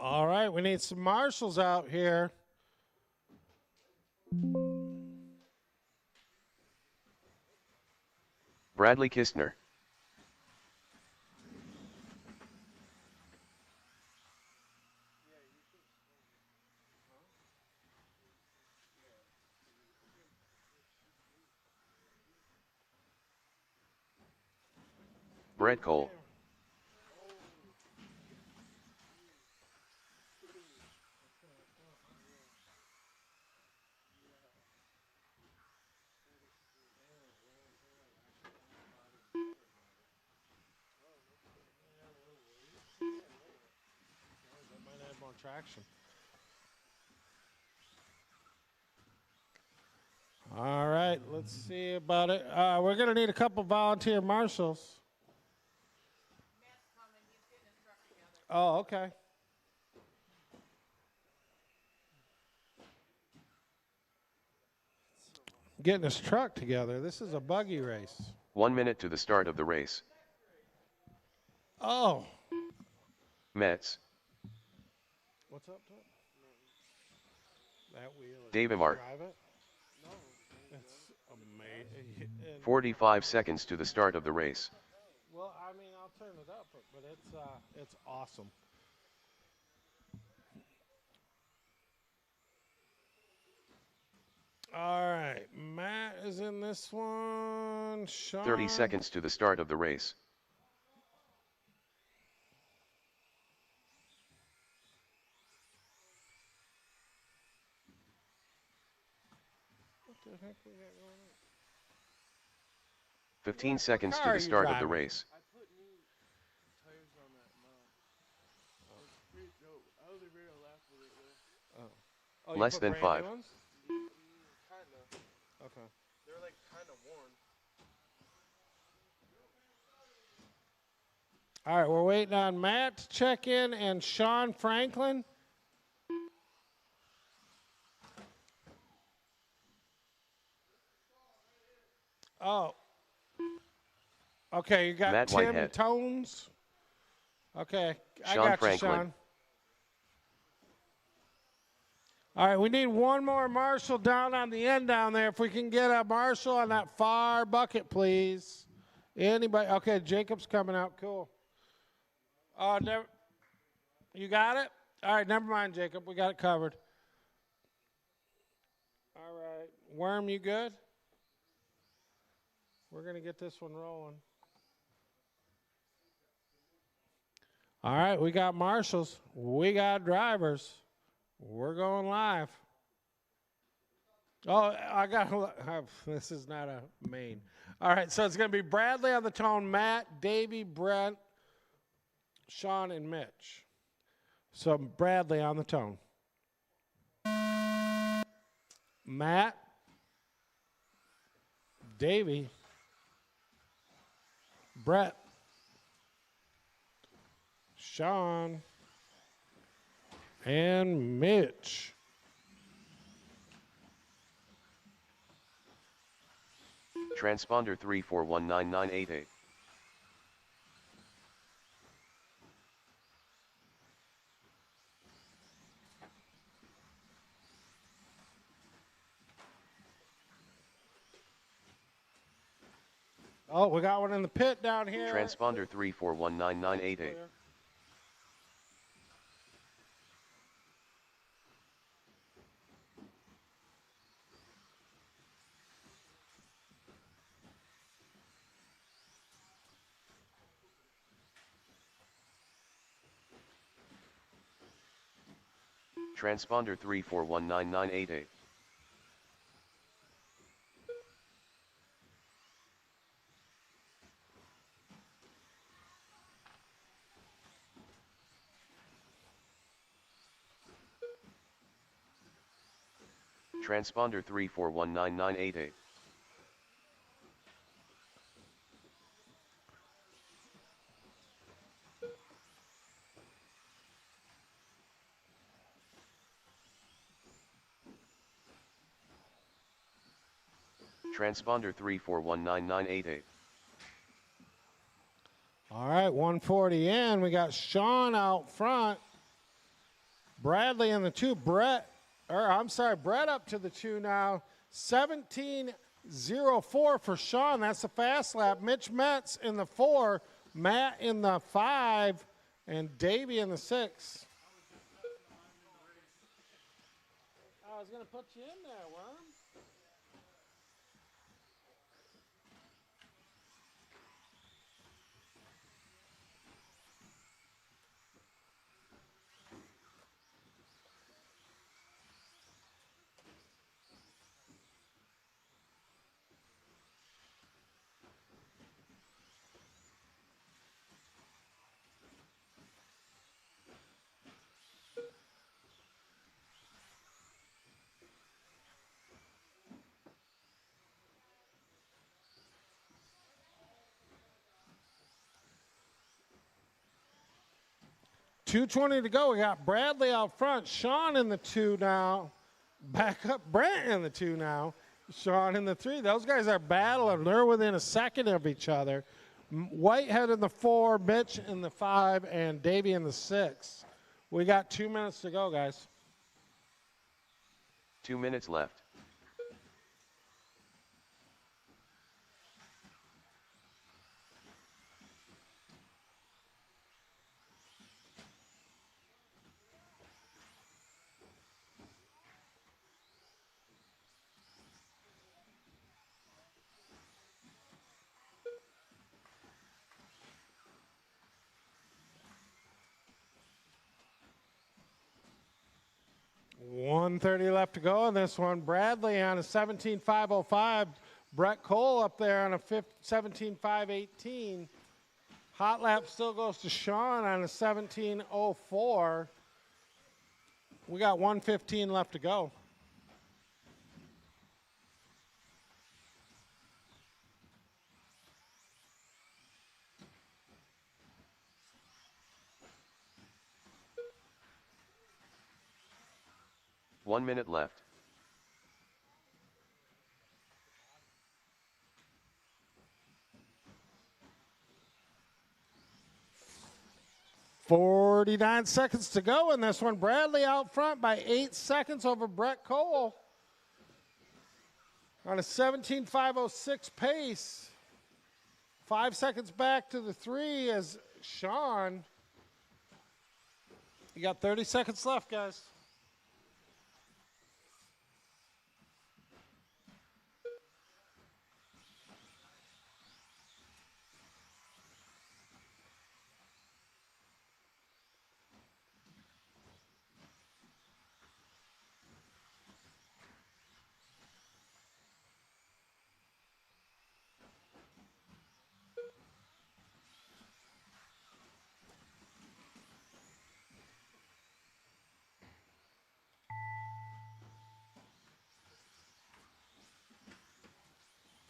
All right, we need some marshals out here. Bradley Kistner. Brett Cole. Might add more traction. All right, let's see about it. We're going to need a couple volunteer marshals. Oh, okay. Getting his truck together. This is a buggy race. 1 minute to the start of the race. Oh. Mets. What's up, Tom? That wheel. Dave Amart. Drive it? No. It's amazing. 45 seconds to the start of the race. Well, I mean, I'll turn it up, but it's awesome. All right, Matt is in this one. Sean. 30 seconds to the start of the race. What the heck we got going on? 15 seconds to the start of the race. I put new tires on that mount. It's pretty dope. I was ready to laugh with it though. Oh, Less than 5. Kinda. Okay. They're like kinda worn. All right, we're waiting on Matt to check in and Sean Franklin. Oh. Okay, you got Matt Tim Whitehead. Tones. Okay, I Sean got Franklin. you, Sean. All right, we need one more marshal down on the end down there. If we can get a marshal on that far bucket, please. Anybody? Okay, Jacob's coming out. Cool. Never. You got it? All right, never mind, Jacob. We got it covered. All right. Worm, you good? We're going to get this one rolling. All right, we got marshals. We got drivers. We're going live. Oh, I got this is not a main. All right, so it's going to be Bradley on the tone, Matt, Davey, Brent, Sean, and Mitch. So Bradley on the tone. Matt, Davey, Brett, Sean, and Mitch. Transponder 3419988. Oh, we got one in the pit down here. Transponder 3419988. Transponder 3419988. Transponder 3419988. Transponder 3419988. All right, 140 in. We got Sean out front. Bradley in the 2. Brett up to the 2 now. 17.04 for Sean. That's the fast lap. Mitch Metz in the 4. Matt in the 5. And Davey in the 6. I was going to put you in there, Worm. .220 to go. We got Bradley out front. Sean in the 2 now. Back up Brent in the 2 now. Sean in the 3. Those guys are battling. They're within a second of each other. Whitehead in the 4, Mitch in the 5, and Davey in the 6. We got 2 minutes to go, guys. 2 minutes left. .130 left to go in this one. Bradley on a 17.505. Brett Cole up there on a 17.518. Hot lap still goes to Sean on a 17.04. We got 1:15 left to go. One minute left. .49 seconds to go in this one. Bradley out front by 8 seconds over Brett Cole on a 17.506 pace. 5 seconds back to the 3 as Sean. You got 30 seconds left, guys.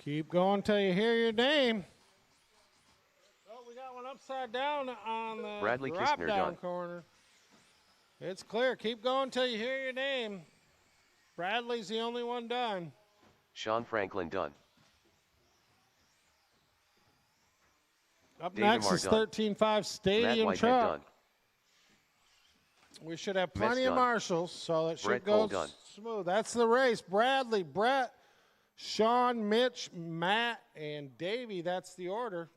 Keep going till you hear your name. Oh, we got one upside down on the Bradley drop Kistner down done. corner. It's clear. Keep going till you hear your name. Bradley's the only one done. Sean Franklin done. Up David next Marr is done. 13.5 Matt Stadium Whitehead Truck. done. We should have Metz plenty of done. marshals, so it should Brett go Cole done. smooth. That's the race. Bradley, Brett, Sean, Mitch, Matt, and Davey. That's the order.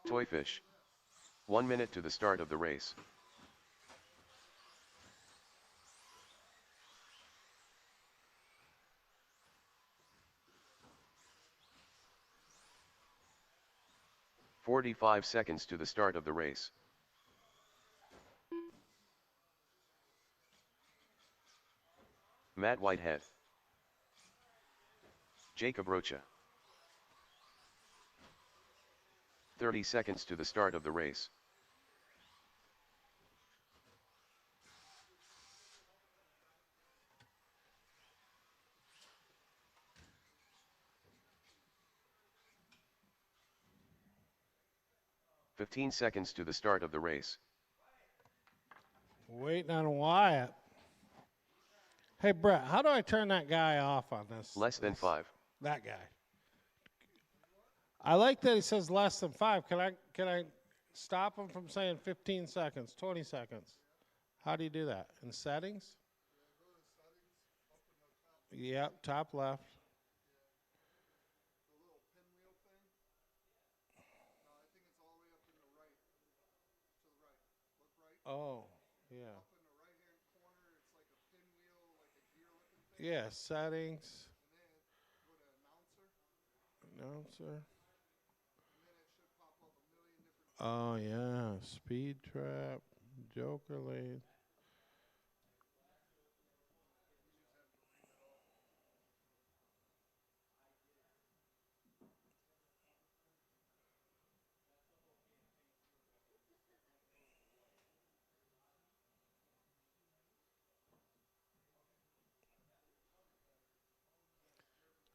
Toyfish. 1 minute to the start of the race. 45 seconds to the start of the race. Matt Whitehead. Jacob Rocha. 30 seconds to the start of the race. Fifteen seconds to the start of the race. Waiting on Wyatt. Hey, Brett, how do I turn that guy off on this? Less than 5. That guy. I like that he says less than 5. Can I stop him from saying 15 seconds, 20 seconds? How do you do that? In settings? Yep, top left. Oh, yeah. Yeah, settings. Announcer. Oh, yeah. Speed trap. Joker lead.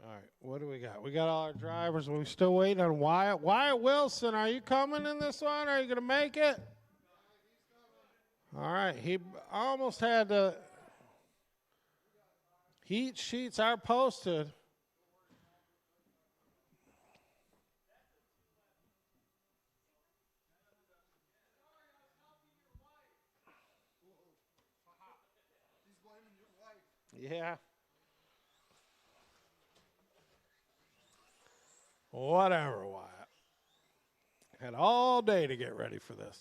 All right, what do we got? We got all our drivers. We're still waiting on Wyatt. Wyatt Wilson, are you coming in this one? Are you going to make it? All right, he almost had to. Heat sheets are posted. Yeah. Whatever, Wyatt. Had all day to get ready for this.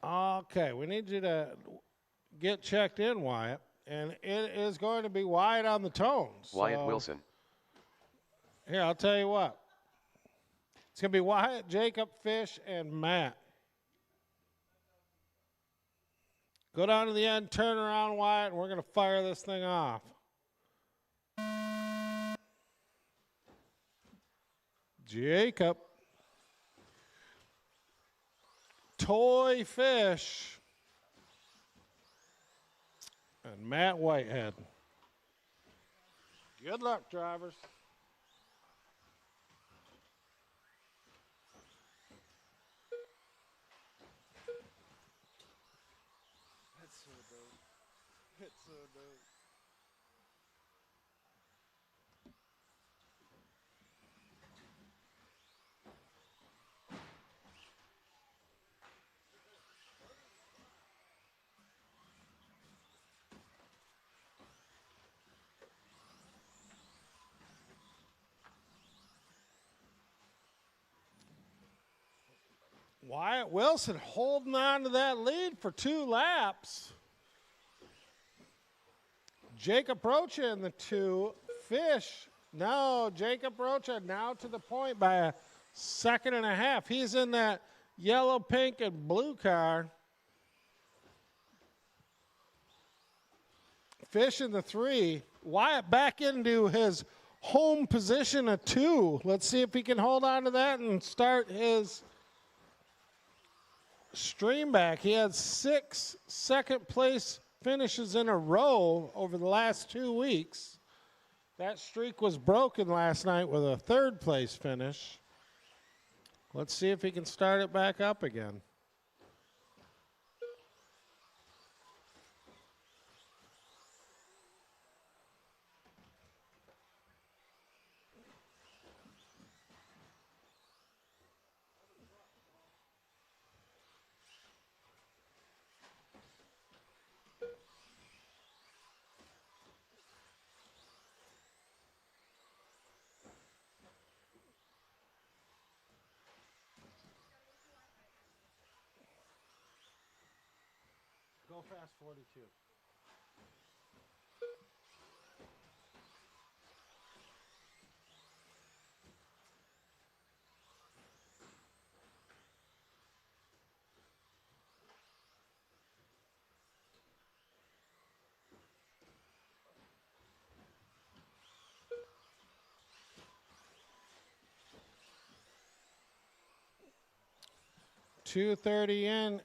Okay, we need you to get checked in, Wyatt. And it is going to be Wyatt on the tones. Wyatt Wilson. Here, I'll tell you what. It's going to be Wyatt, Jacob, Fish, and Matt. Go down to the end, turn around, Wyatt, and we're going to fire this thing off. Jacob. Toy Fish. And Matt Whitehead. Good luck, drivers. That's so dope. That's so dope. Wyatt Wilson holding on to that lead for 2 laps. Jacob Rocha in the 2. Fish. No, Jacob Rocha now to the point by a 2.5. He's in that yellow, pink, and blue car. Fish in the 3. Wyatt back into his home position of 2. Let's see if he can hold on to that and start his stream back. He had 6 second place finishes in a row over the last 2 weeks. That streak was broken last night with a 3rd place finish. Let's see if he can start it back up again. Go fast 42. 2:30 in,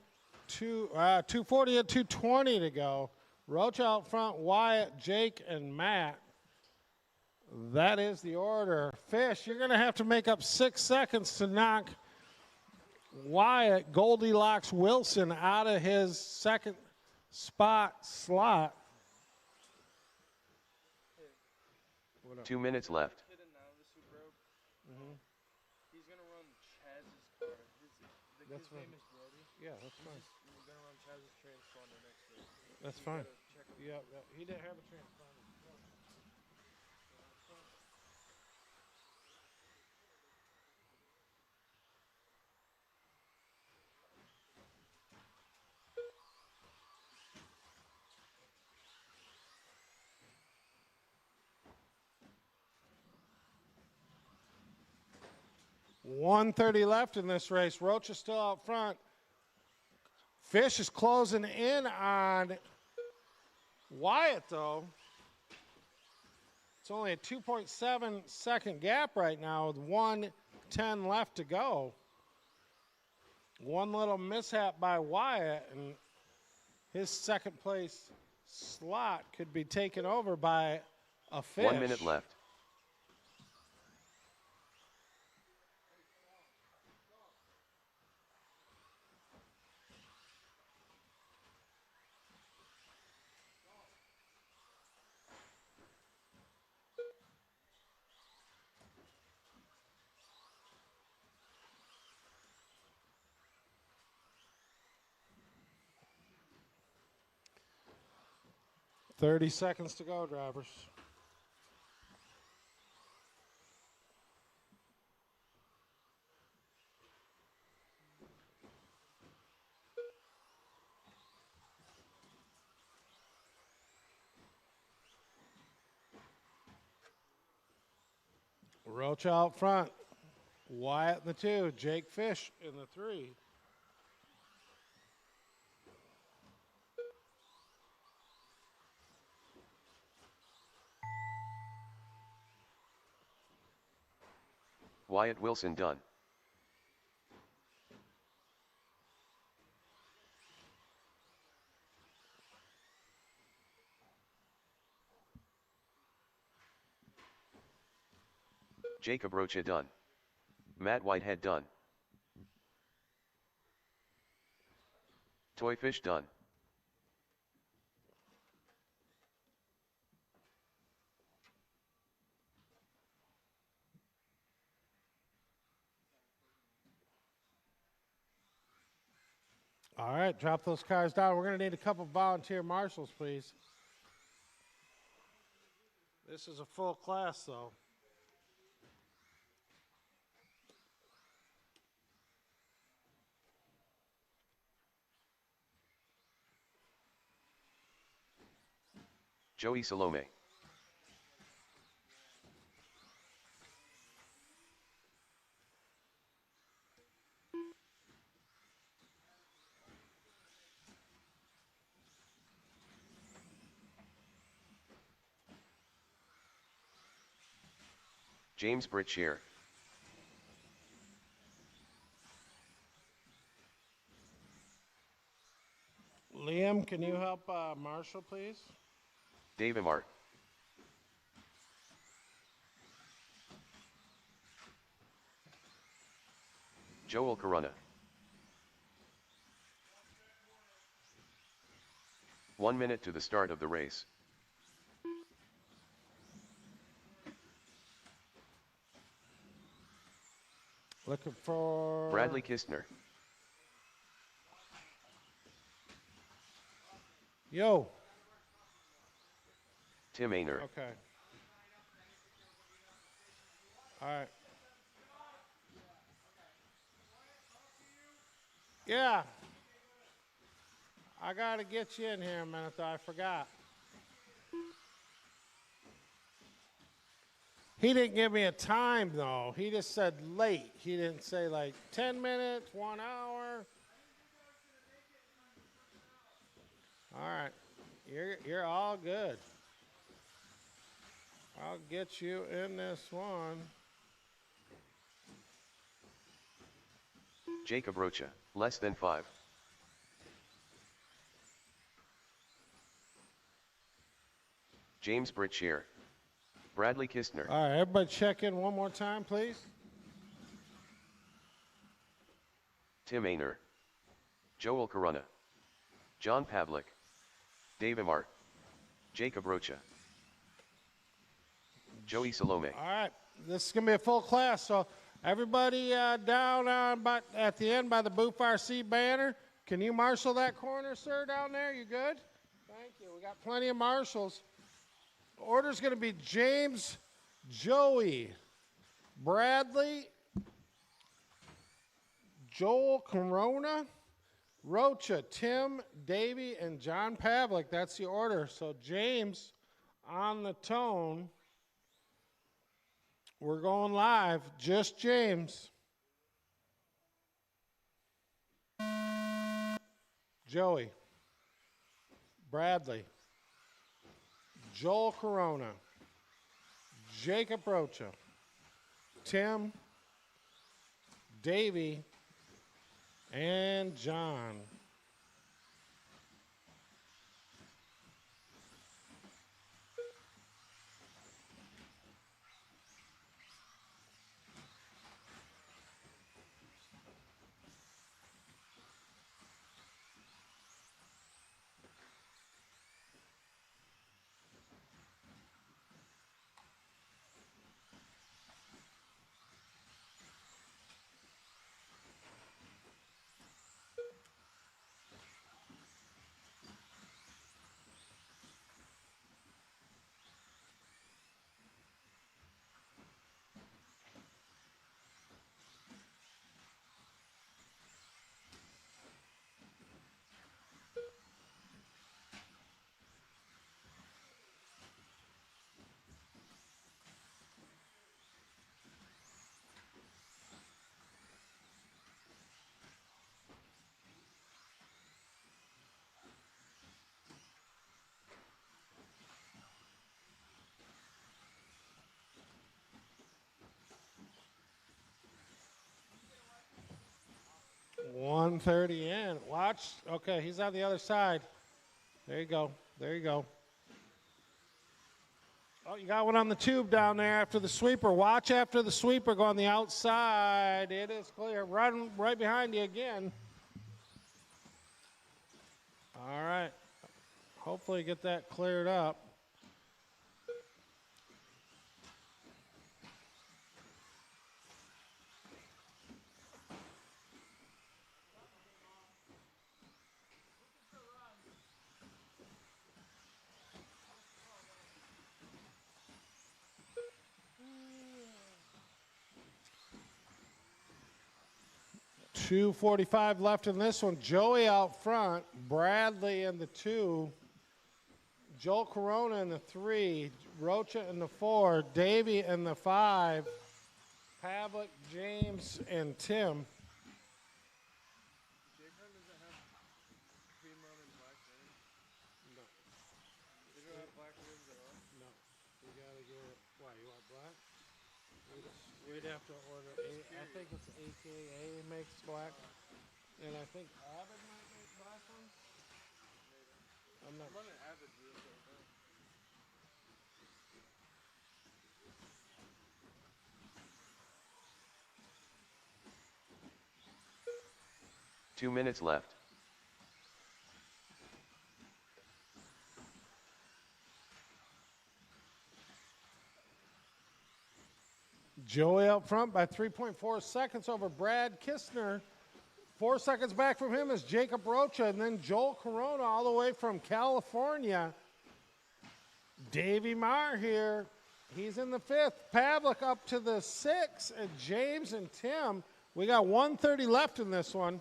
2:40 and 2:20 to go. Roach out front, Wyatt, Jake, and Matt. That is the order. Fish, you're going to have to make up 6 seconds to knock Wyatt Goldilocks Wilson out of his second spot slot. 2 minutes left. Hit it now, the super rope. He's gonna run Chaz's car. His name is Brody. Yeah, that's fine. He's gonna run Chaz's transponder next to it. That's You fine. gotta check him. Yeah, he didn't have a transponder. .130 left in this race. Roach is still out front. Fish is closing in on Wyatt, though. It's only a 2.7 second gap right now with 1:10 left to go. One little mishap by Wyatt, and his second place slot could be taken over by a Fish. 1 minute left. .30 seconds to go, drivers. Roach out front. Wyatt in the 2. Jake Fish in the 3. Wyatt Wilson done. Jacob Rocha done. Matt Whitehead done. Toy Fish done. All right, drop those cars down. We're going to need a couple volunteer marshals, please. This is a full class, though. Joey Salome. James Britshire. Liam, can you help Marshall, please? Dave Amart. Joel Corona. 1 minute to the start of the race. Looking for Bradley Kistner. Yo. Tim Ainer. Okay. All right. Yeah. I got to get you in here a minute, though. I forgot. He didn't give me a time, though. He just said late. He didn't say, like, 10 minutes, 1 hour. All right. You're all good. I'll get you in this one. Jacob Rocha, less than 5. James Britshire. Bradley Kistner. All right, everybody check in one more time, please. Tim Ainer. Joel Corona. John Pavlik. Dave Amart. Jacob Rocha. Joey Salome. All right, this is going to be a full class, so everybody down at the end by the Booth RC banner, can you marshal that corner, sir, down there? You good? Thank you. We got plenty of marshals. Order's going to be James, Joey, Bradley, Joel Corona, Rocha, Tim, Davey, and John Pavlik. That's the order. So James on the tone. We're going live. Just James. Joey. Bradley. Joel Corona. Jacob Rocha. Tim. Davey. And John. $130 in. Watch. Okay, he's on the other side. There you go. There you go. Oh, you got one on the tube down there after the sweeper. Watch after the sweeper. Go on the outside. It is clear. Run right behind you again. All right. Hopefully get that cleared up. $2:45 left in this one. Joey out front, Bradley in the 2, Joel Corona in the 3, Rocha in the 4, Davey in the 5, Pavlik, James, and Tim. Jaycon doesn't have cream rum and black rims. No, They don't have black rims at all. no. You gotta get it. Why, you want black? We'd have to order, I think it's AKA makes black, and I think Avid might make black ones. I'm not I'm running Avid wheels right now. 2 minutes left. Joey up front by 3.4 seconds over Brad Kistner. 4 seconds back from him is Jacob Rocha, and then Joel Corona all the way from California. Davey Marr here. He's in the 5th. Pavlik up to the 6th, and James and Tim. We got 1:30 left in this one.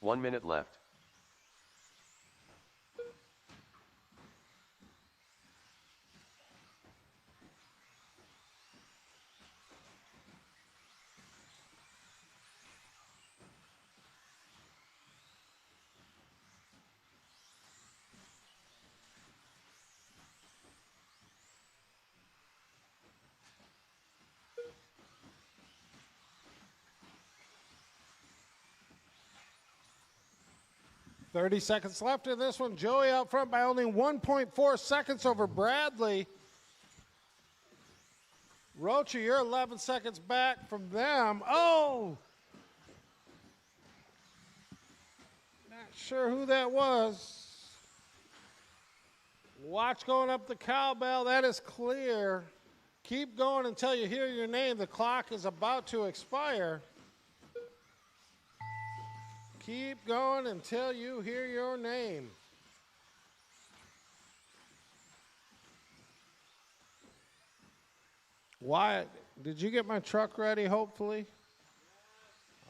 1 minute left. Thirty seconds left in this one. Joey out front by only 1.4 seconds over Bradley. Rocha, you're 11 seconds back from them. Oh! Not sure who that was. Watch going up the cowbell. That is clear. Keep going until you hear your name. The clock is about to expire. Keep going until you hear your name. Wyatt, did you get my truck ready, hopefully?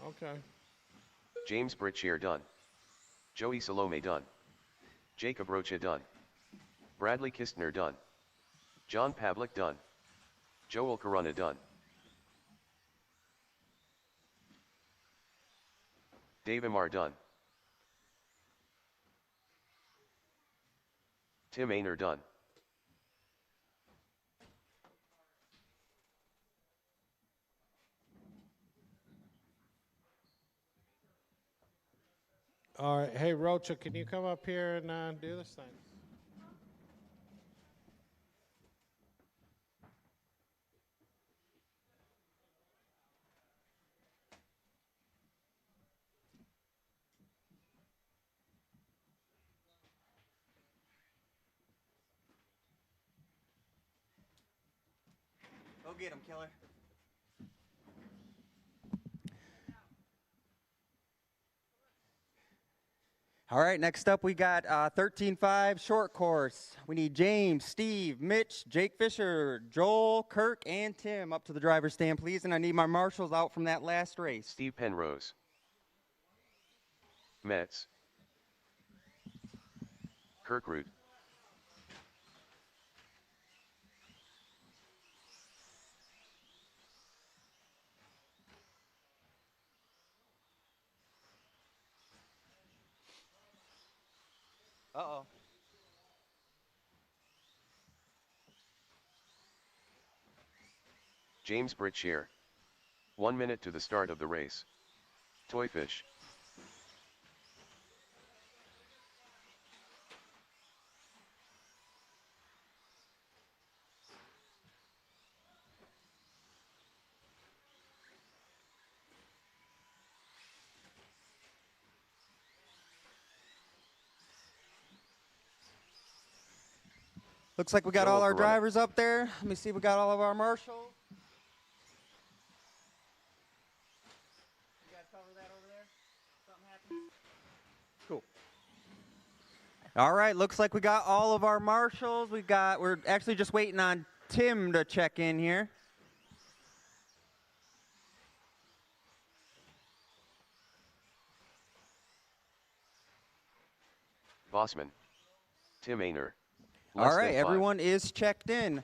Okay. James Britchier done. Joey Salome done. Jacob Rocha done. Bradley Kistner done. John Pavlik done. Joel Corona done. Dave Amar done. Tim Ainer done. All right. Hey, Rocha, can you come up here and do this thing? Go get him, killer. All right, next up we got 13-5 short course. We need James, Steve, Mitch, Jake Fisher, Joel, Kirk, and Tim up to the driver's stand, please. And I need my marshals out from that last race. Steve Penrose. Metz. Kirk Root. Uh-oh. James Britchier. 1 minute to the start of the race. Toyfish. Looks like we got Joel all our Corona. drivers up there. Let me see if we got all of our marshals. You guys cover that over there? Something happened? Cool. All right, looks like we got all of our marshals. We're actually just waiting on Tim to check in here. Bossman. Tim Ainer. All Less right, than 5. everyone is checked in. Do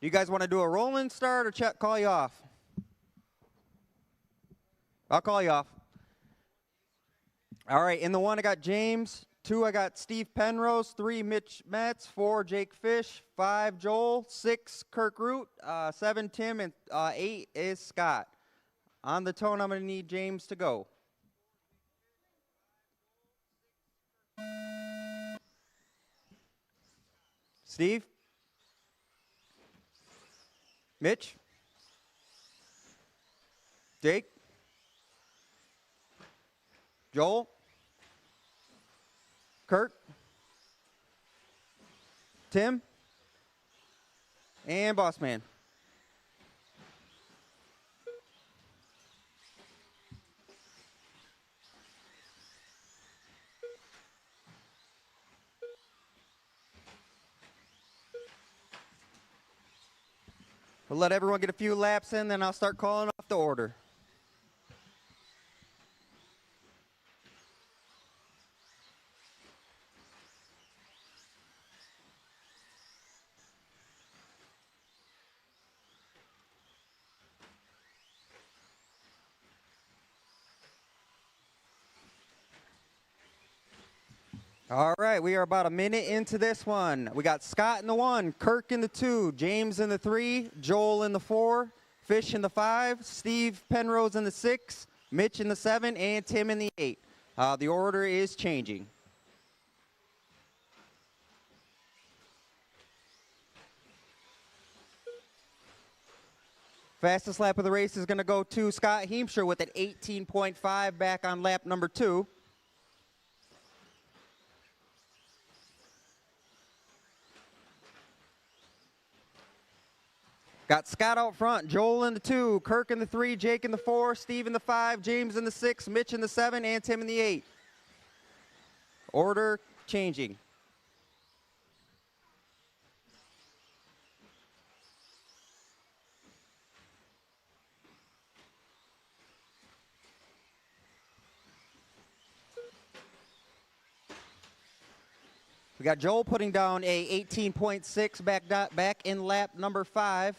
you guys want to do a rolling start or call you off? I'll call you off. All right, in the 1 I got James, 2 I got Steve Penrose, 3 Mitch Metz, 4 Jake Fish, 5 Joel, 6 Kirk Root, 7 Tim, and 8 is Scott. On the tone, I'm going to need James to go. Steve? Mitch? Jake? Joel? Kurt? Tim? And Boss Man. We'll let everyone get a few laps in, then I'll start calling off the order. All right, we are about a minute into this one. We got Scott in the 1, Kirk in the 2, James in the 3, Joel in the 4, Fish in the 5, Steve Penrose in the 6, Mitch in the 7, and Tim in the 8. The order is changing. Fastest lap of the race is going to go to Scott Heemscher with an 18.5 back on lap number 2. Got Scott out front, Joel in the 2, Kirk in the 3, Jake in the 4, Steve in the 5, James in the 6, Mitch in the 7, and Tim in the 8. Order changing. We got Joel putting down a 18.6 back in lap number 5.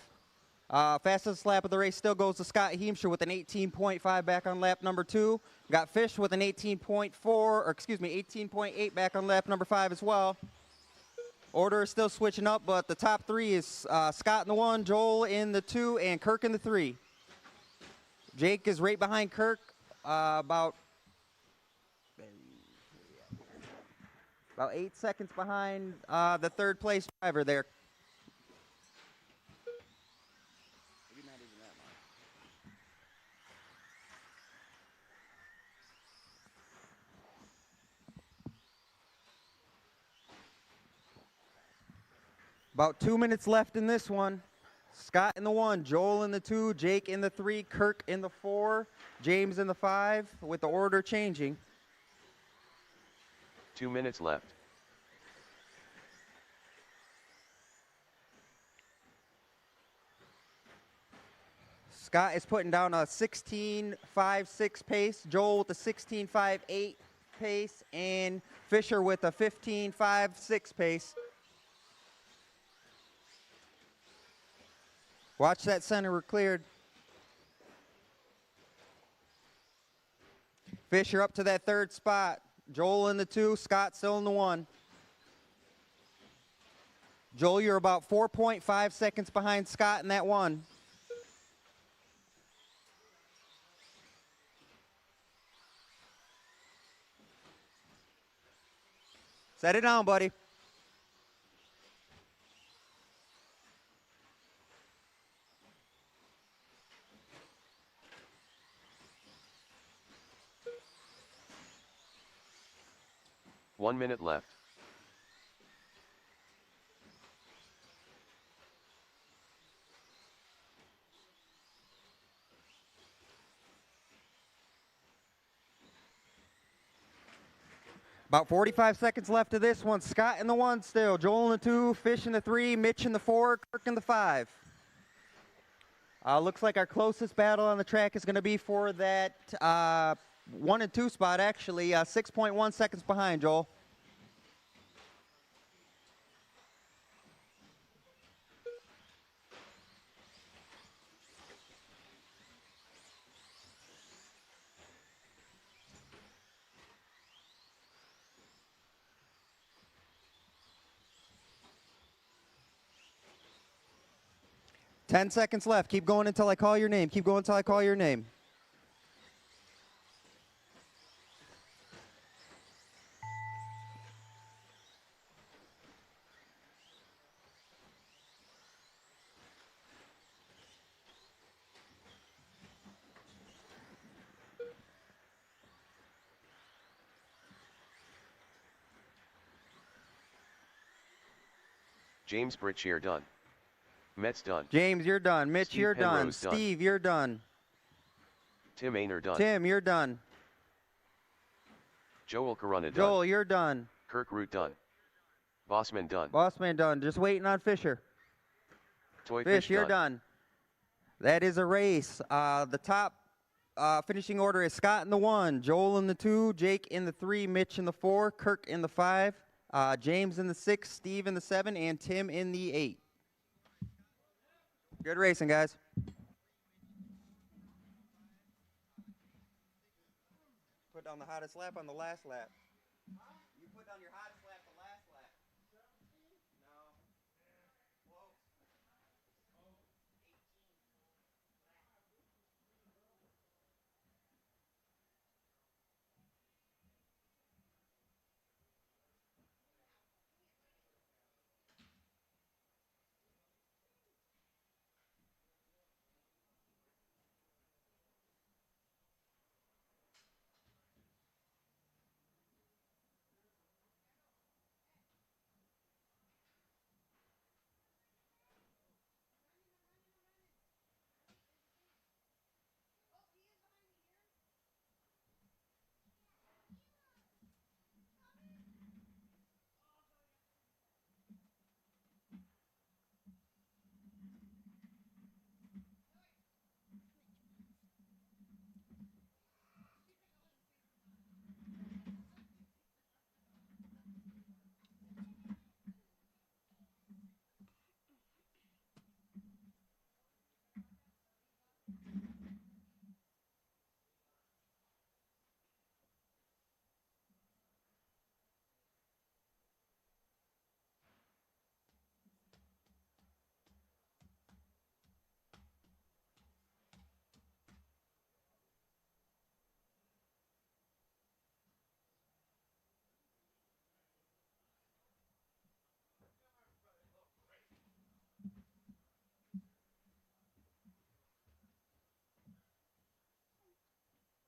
Fastest lap of the race still goes to Scott Heemscher with an 18.5 back on lap number 2. We got Fish with an 18.8 back on lap number 5 as well. Order is still switching up, but the top 3 is Scott in the 1, Joel in the 2, and Kirk in the 3. Jake is right behind Kirk, about 8 seconds behind the third place driver there. Maybe not even that much. About 2 minutes left in this one. Scott in the 1, Joel in the 2, Jake in the 3, Kirk in the 4, James in the 5, with the order changing. 2 minutes left. Scott is putting down a 16.56 pace, Joel with a 16.58 pace, and Fisher with a 15.56 pace. Watch that center, we're cleared. Fisher up to that third spot. Joel in the 2, Scott still in the 1. Joel, you're about 4.5 seconds behind Scott in that 1. Set it down, buddy. One minute left. About 45 seconds left of this one. Scott in the 1 still. Joel in the 2, Fish in the 3, Mitch in the 4, Kirk in the 5. Looks like our closest battle on the track is going to be for that 1 and 2 spot, actually. 6.1 seconds behind, Joel. Ten seconds left. Keep going until I call your name. Keep going until I call your name. James Britchier done. Mets done. James, you're done. Mitch, Steve you're done. Penrose done. Steve, you're done. Tim Ainer done. Tim, you're done. Joel Corona done. Joel, you're done. Kirk Root done. Bossman done. Bossman done. Just waiting on Fisher. Toy Fish, Fish you're done. done. That is a race. The top finishing order is Scott in the 1, Joel in the 2, Jake in the 3, Mitch in the 4, Kirk in the 5, James in the 6, Steve in the 7, and Tim in the 8. Good racing, guys. Put down the hottest lap on the last lap. You put down on your hottest lap, the last lap. No. Close.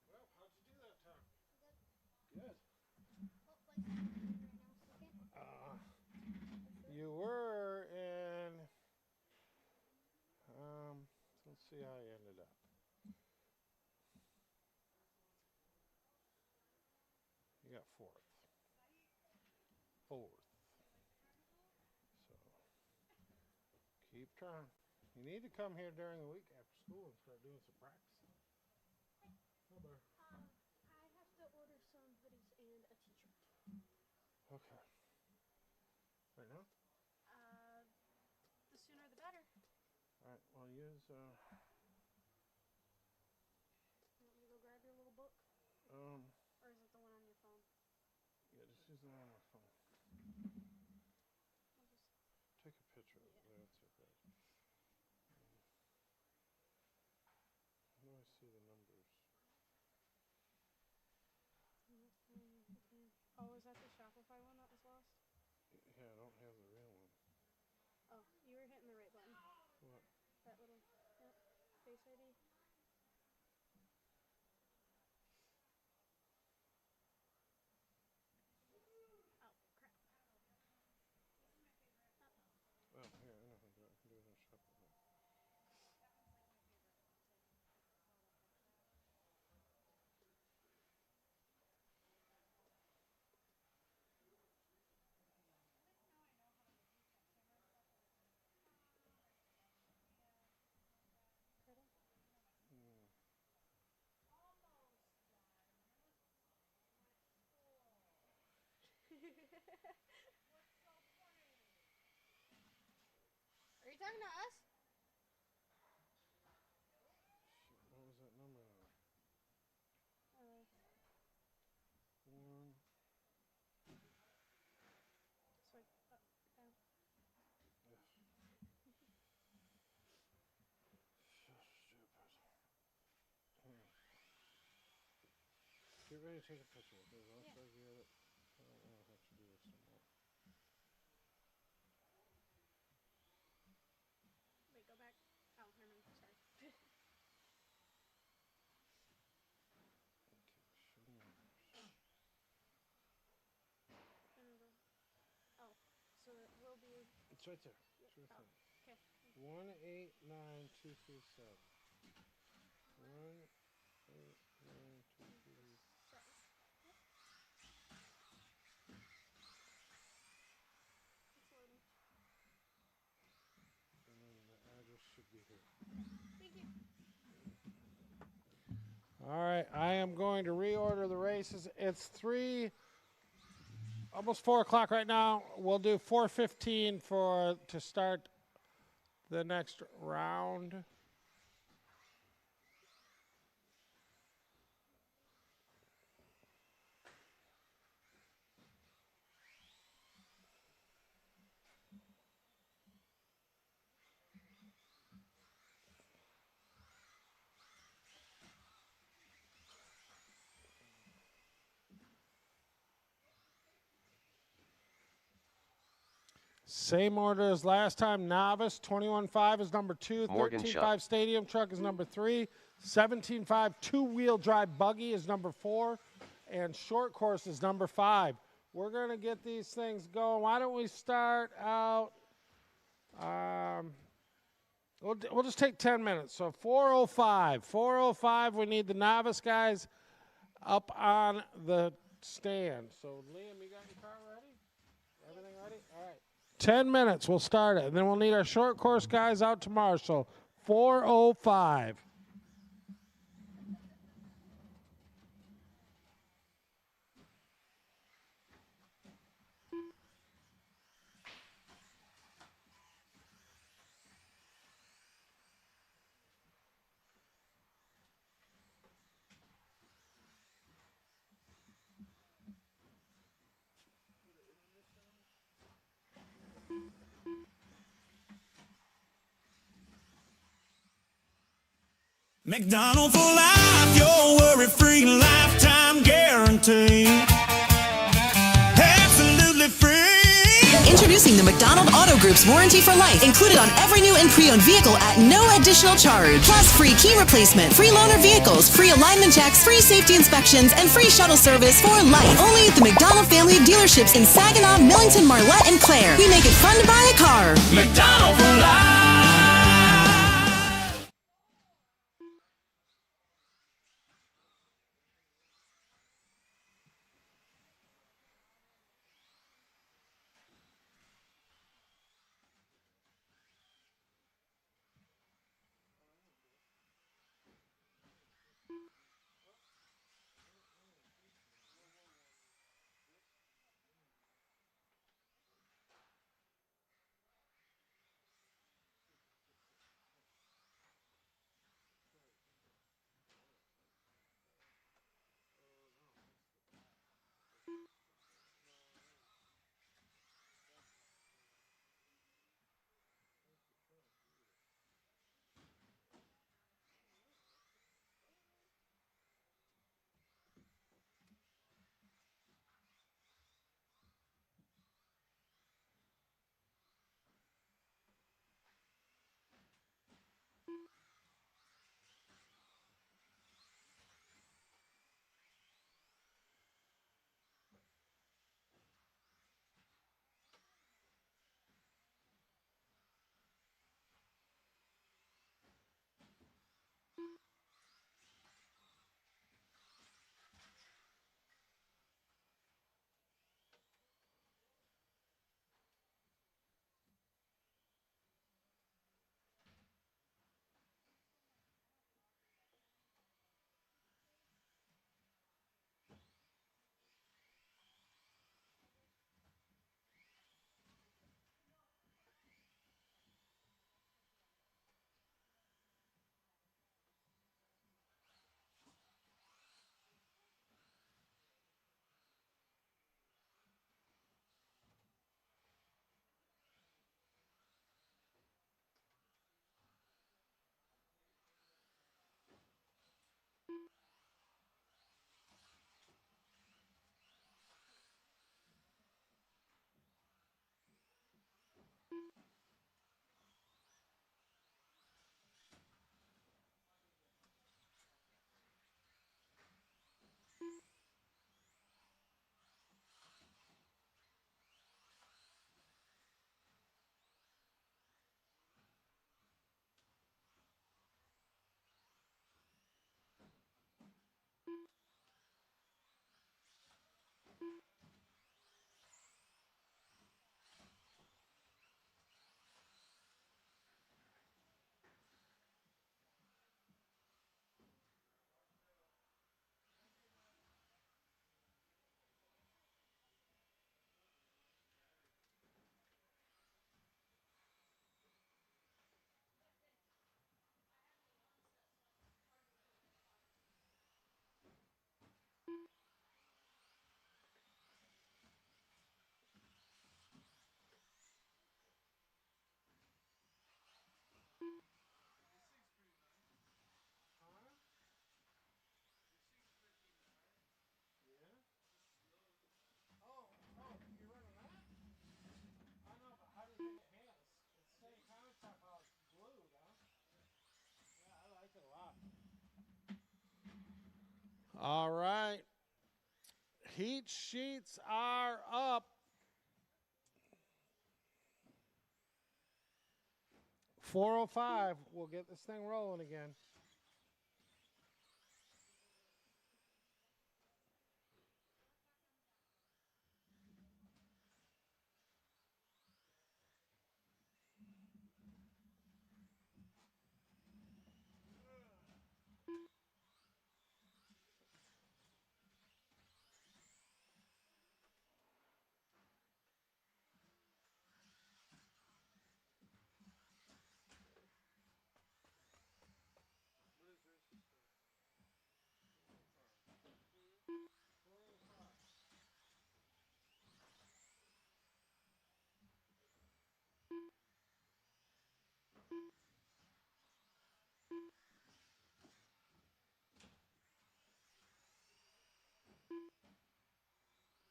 Well, how'd you do that, Tom? Good. What place are you in right now? Second? You were in. Let's see how you ended up. You got fourth. Fourth. So keep trying. You need to come here during the week after school and start doing some practicing. Hi, Bear. I have to order some hoodies and a t-shirt. Okay. Right now? The sooner the better. All right. Well, use. You want me to go grab your little book? Um. Or is it the one on your phone? Yeah, just use the one on my phone. I'll just... Take a picture of it. Yeah. That's it, right? How do I see the numbers? Oh, is that the Shopify one that was lost? Yeah, I don't have the real one. Oh, you were hitting the right button. What? That little, yep, Face ID. Oh, crap. Oh, here, I know how to do it. I can do it on Shopify. Credit? Are you talking to us? Shit, what was that number now? 1. So, So stupid. Get ready to take a picture because once I get it, I don't want to have to do this anymore. wait, go back. Oh, never mind. Sorry. Okay, show me numbers. Oh, so it will be. It's right there. Yep. It's right Oh, there. okay. 189237. 189237. Sorry. Yep. It's loading. And then the address should be here. Thank you. All right, I am going to reorder the races. It's almost 4 o'clock right now. We'll do 4:15 to start the next round. Same order as last time. Novice, 21.5 is number 2. Morgan 13.5 Shot. Stadium Truck is number 3. 17.5 two-wheel drive buggy is number 4. And short course is number 5. We're going to get these things going. Why don't we start out? We'll just take 10 minutes. So 4:05. 4:05, we need the novice guys up on the stand. So Liam, you got your car ready? Everything ready? All right. 10 minutes, we'll start it. And then we'll need our short course guys out to Marshall. 4:05. McDonald for life, your worry-free lifetime guarantee. Absolutely free. Introducing the McDonald Auto Group's warranty for life, included on every new and pre-owned vehicle at no additional charge. Plus free key replacement, free loaner vehicles, free alignment checks, free safety inspections, and free shuttle service for life. Only at the McDonald family of dealerships in Saginaw, Millington, Marlette, and Clare. We make it fun to buy a car. McDonald for life. All right. Heat sheets are up. 4:05. We'll get this thing rolling again.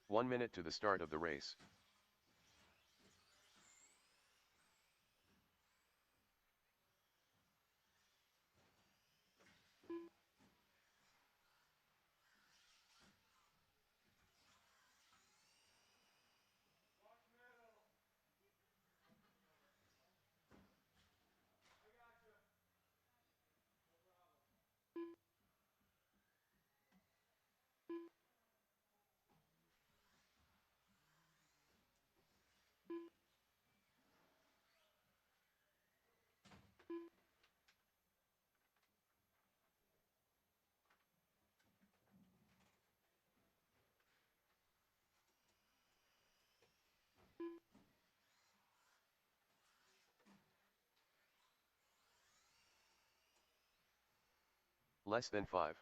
One minute to the start of the race. Less than 5.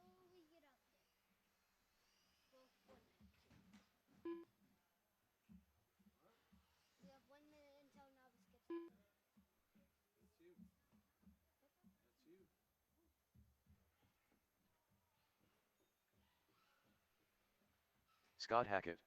Until we get up there. Well, 1 minute. We have 1 minute until novice gets up there. That's you. That's you. Scott Hackett.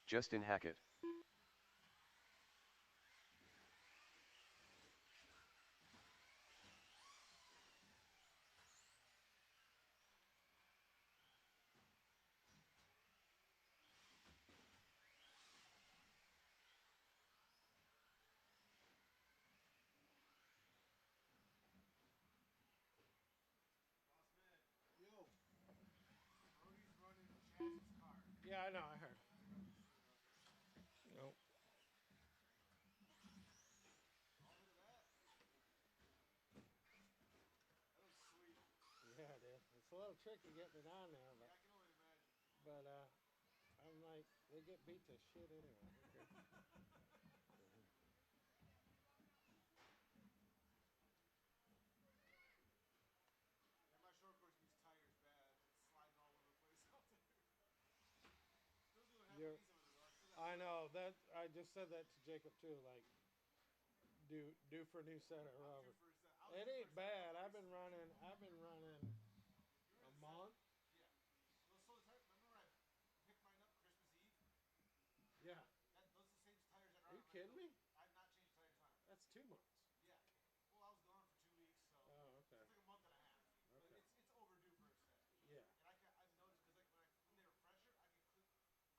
Justin Hackett. Yeah, I know. I heard. Nope. little tricky getting it on there, but I'm like, we get beat to shit anyway. Okay. Yeah, my short course means tires bad. It's sliding all over the place out there. Still doing half You're- decent with it though. I still got I know that. I just said that to Jacob too. Like, due for a new set of rubber. first set. It ain't bad. I've been running a month. Yeah. Well, so the tire, remember I picked mine up Christmas Eve? Yeah. Those are the same tires that Are you kidding me? I've not changed tires on it. That's 2 months. Yeah. Well, I was gone for 2 weeks, so Oh, okay. it's like a month and a half. But Okay. it's overdue for a set. Yeah. And I've noticed because like when they were fresher, I could click into the 17s.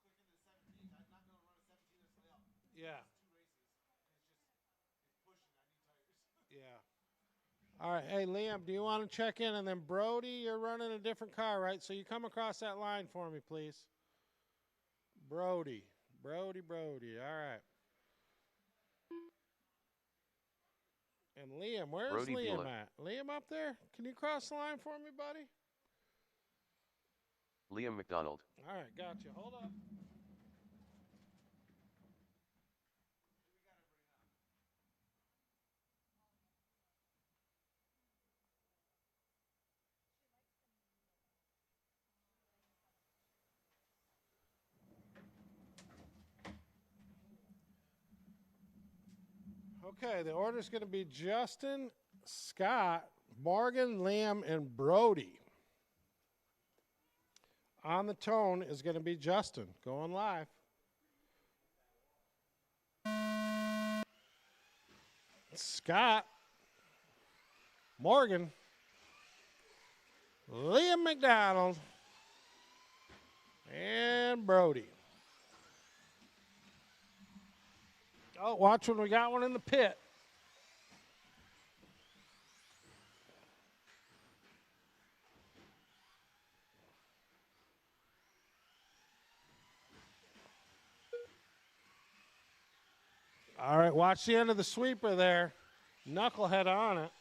I've not been able to run a 17 this layout. Yeah. It's 2 races, and it's pushing. I need tires. Yeah. All right. Hey, Liam, do you want to check in? And then Brody, you're running a different car, right? So you come across that line for me, please. Brody. All right. And Liam, where's Brody Liam Bula. at? Liam up there? Can you cross the line for me, buddy? Liam McDonald. All right, gotcha. Hold up. Okay, the order's going to be Justin, Scott, Morgan, Liam, and Brody. On the tone is going to be Justin, going live. Scott, Morgan, Liam McDonald, and Brody. Oh, watch when we got one in the pit. All right, watch the end of the sweeper there. Knucklehead on it.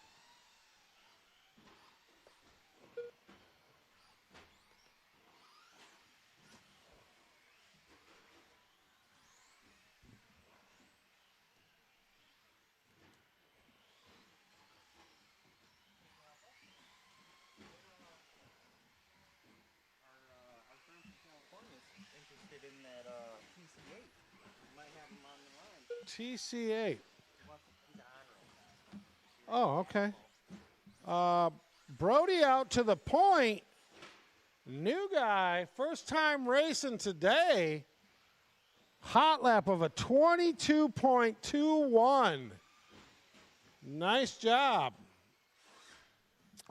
Our friend from California is interested in that TC8. We might have him on the line. TC8. He's on right now. Oh, okay. Brody out to the point. New guy, first time racing today. Hot lap of a 22.21. Nice job.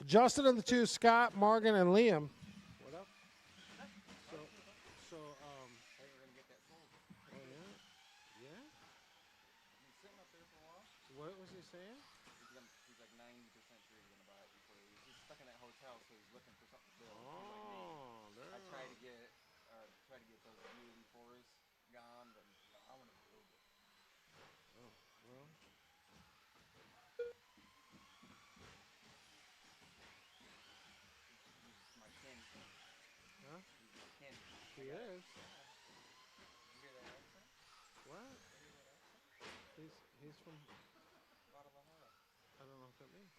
Justin and the two, Scott, Morgan, and Liam. What up? So, Hey, we're gonna get that sold. oh yeah? Yeah? He's sitting up there for a while. What was he saying? He's like 90% sure he's gonna buy it before he's just stuck in that hotel, so he's looking for something to build. He's like me. Oh, there. I tried to get those U84s gone, but I want to build it. Well, He's my kin. huh? He's my kin. He is. Did you hear that accent? What? He's from, Guadalajara. I don't know what that means.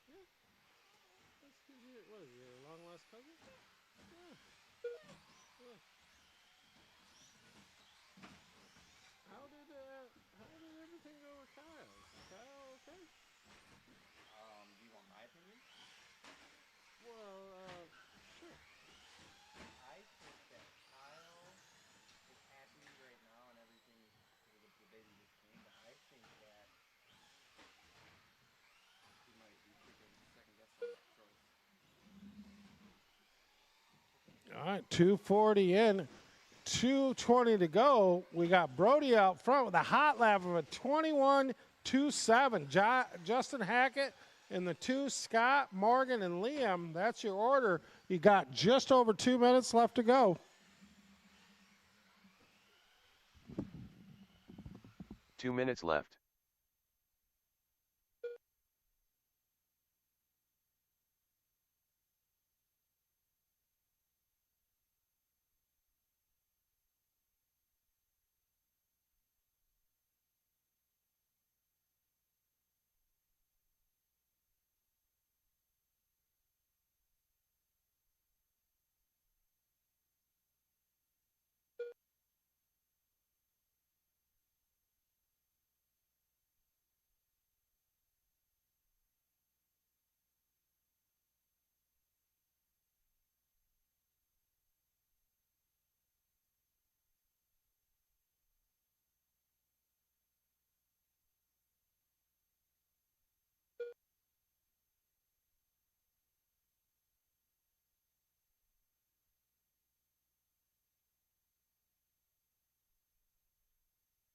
Yeah. That's his, what is he, a long lost cousin? Yeah. Yeah. How did everything go with Kyle? Is Kyle okay? Do you want my opinion? Well, sure. I think that Kyle is happy right now and everything because the baby just came, but I think that he might be taking second guess on that choice. All right, 240 in, 220 to go. We got Brody out front with a hot lap of a 21.27. Justin Hackett and the two, Scott, Morgan, and Liam. That's your order. You got just over 2 minutes left to go. 2 minutes left.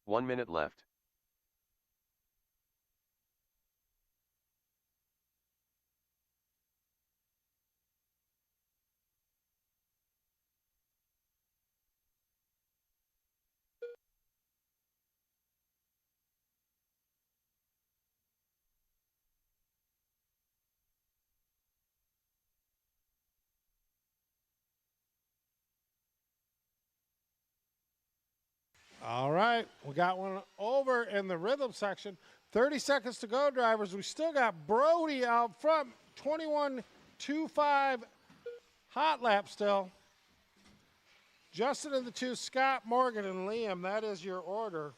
1 minute left. All right, we got one over in the rhythm section. 30 seconds to go, drivers. We still got Brody out front, 21.25 hot lap still. Justin and the two, Scott, Morgan, and Liam. That is your order.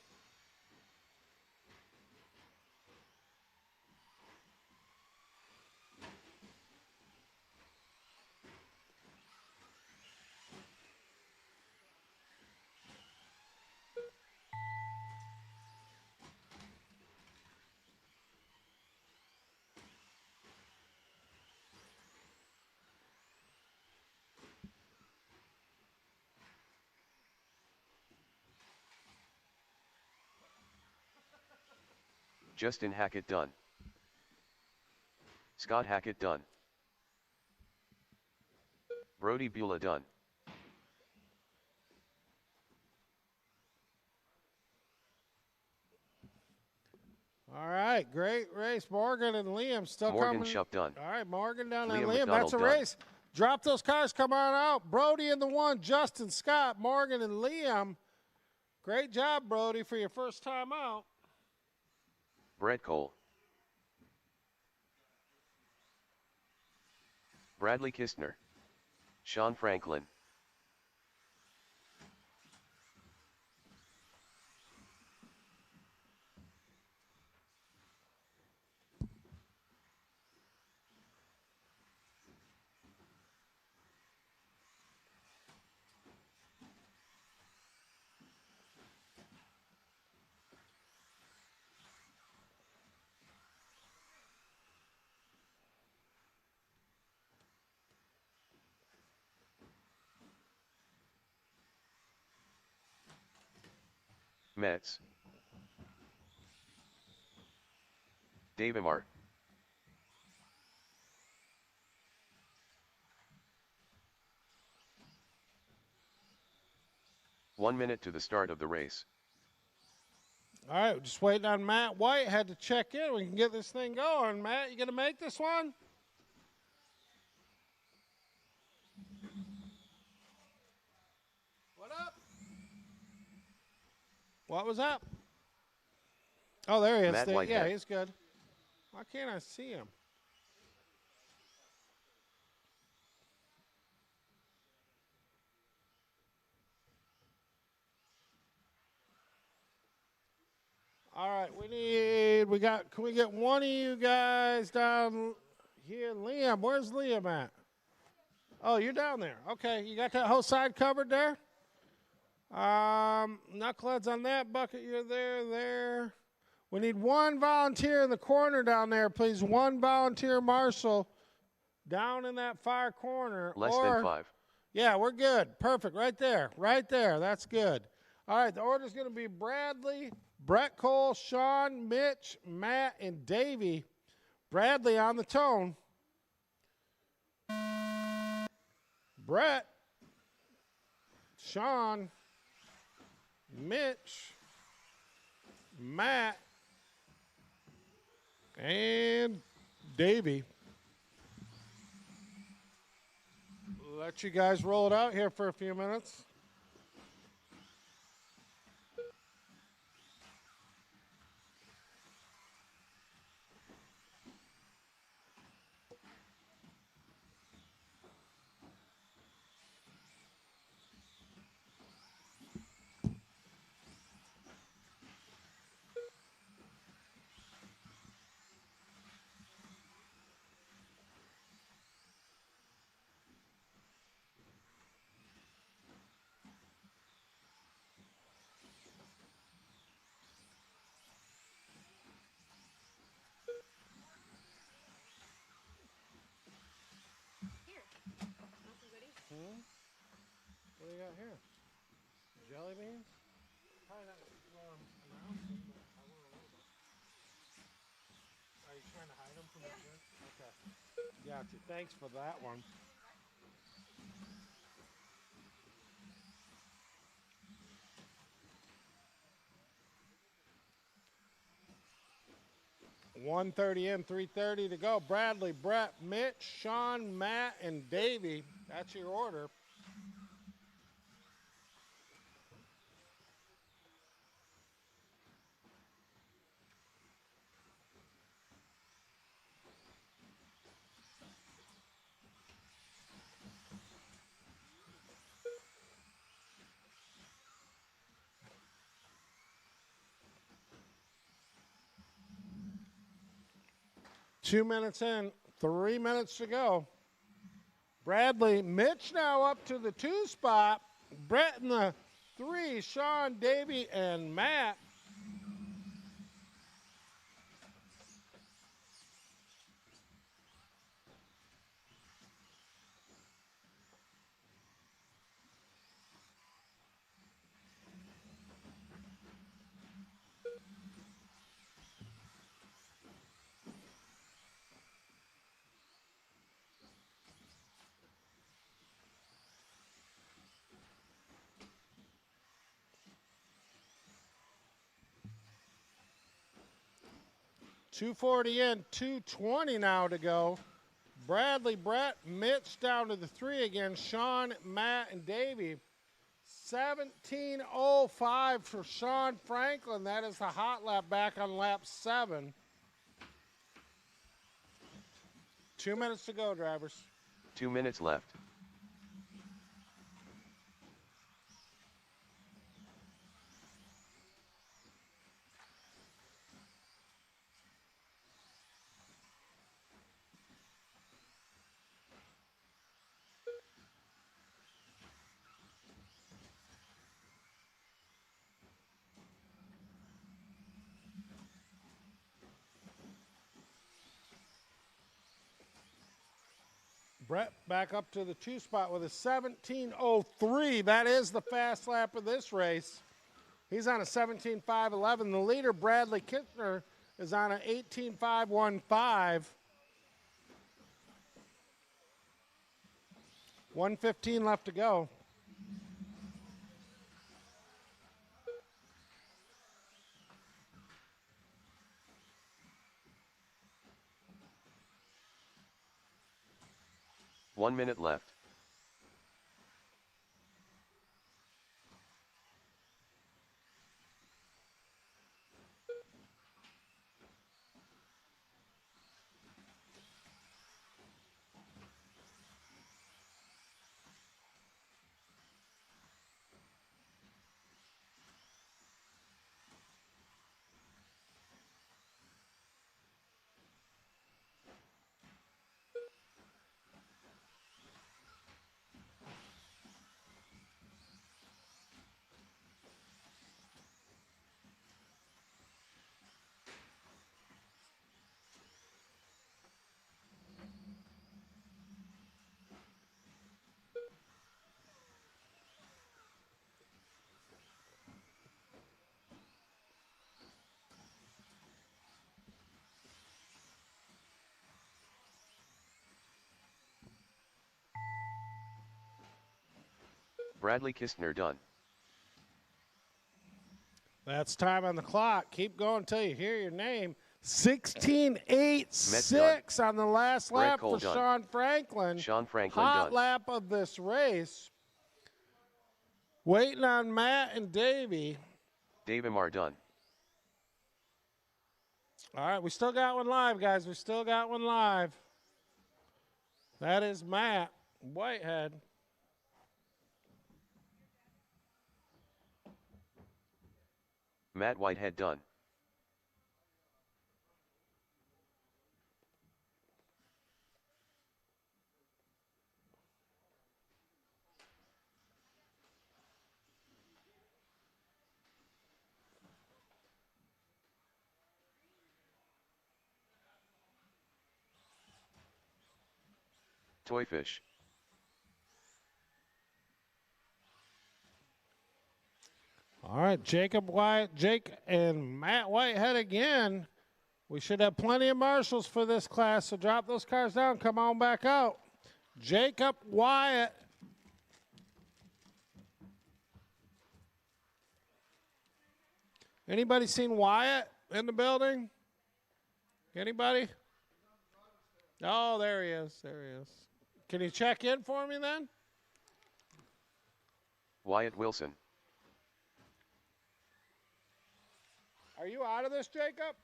Justin Hackett done. Scott Hackett done. Brody Beulah done. All right, great race. Morgan and Liam still Morgan coming. Shupp done. All right, Morgan down and Liam Liam. McDonald That's a done. race. Drop those cars. Come on out. Brody in the one. Justin, Scott, Morgan, and Liam. Great job, Brody, for your first time out. Brett Cole. Bradley Kistner. Sean Franklin. Metz. Davimar. One minute to the start of the race. All right, we're just waiting on Matt White. Had to check in. We can get this thing going. Matt, you going to make this one? What up? What was up? Oh, there he is. Matt Yeah, Whitehead. he's good. Why can't I see him? All right, can we get one of you guys down here? Liam, where's Liam at? Oh, you're down there. Okay, you got that whole side covered there? Knuckleheads on that bucket, you're there. We need one volunteer in the corner down there, please. One volunteer marshal down in that far corner. Less than 5. Yeah, we're good. Perfect. Right there. That's good. All right, the order's going to be Bradley, Brett Cole, Sean, Mitch, Matt, and Davey. Bradley on the tone. Brett, Sean, Mitch, Matt, and Davey. Let you guys roll it out here for a few minutes. What do you got here? Jelly beans? Probably not. Gotcha. Thanks for that one. $130 in, $330 to go. Bradley, Brett, Mitch, Sean, Matt, and Davey. That's your order. Two minutes in, 3 minutes to go. Bradley, Mitch now up to the 2 spot. Brett in the 3, Sean, Davey, and Matt. $240 in, $220 now to go. Bradley, Brett, Mitch down to the 3 again. Sean, Matt, and Davey. 17:05 for Sean Franklin. That is the hot lap back on lap 7. 2 minutes to go, drivers. 2 minutes left. Brett back up to the 2 spot with a 17:03. That is the fast lap of this race. He's on a 17:5.11. The leader, Bradley Kistner, is on an 18:5.15. 1:15 left to go. One minute left. Bradley Kistner done. That's time on the clock. Keep going until you hear your name. 16.86 on the last Brett lap Cole for done. Sean Franklin. Sean Franklin Hot done. lap of this race. Waiting on Matt and Davey. Dave Amar done. All right, we still got one live, guys. We still got one live. That is Matt Whitehead. Matt Whitehead done. Toyfish. All right, Jake and Matt Whitehead again. We should have plenty of marshals for this class, so drop those cards down. Come on back out. Jacob Wyatt. Anybody seen Wyatt in the building? Anybody? Oh, there he is. There he is. Can you check in for me then? Wyatt Wilson. Are you out of this, Jacob?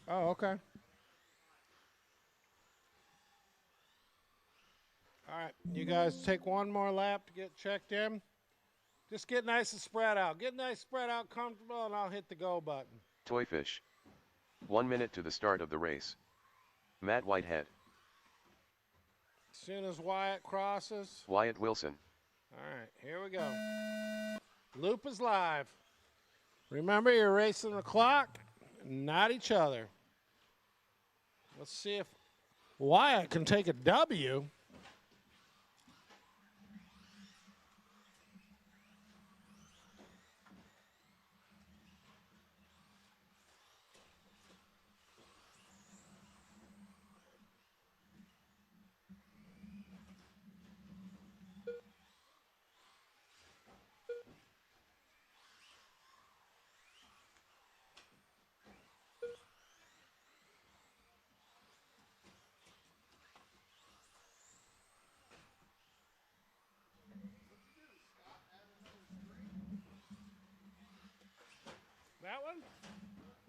Oh, okay. All right, you guys take one more lap to get checked in. Just get nice and spread out. Get nice, spread out, comfortable, and I'll hit the go button. Toy Fish. 1 minute to the start of the race. Matt Whitehead. As soon as Wyatt crosses. Wyatt Wilson. All right, here we go. Loop is live. Remember, you're racing the clock, not each other. Let's see if Wyatt can take a W. That one?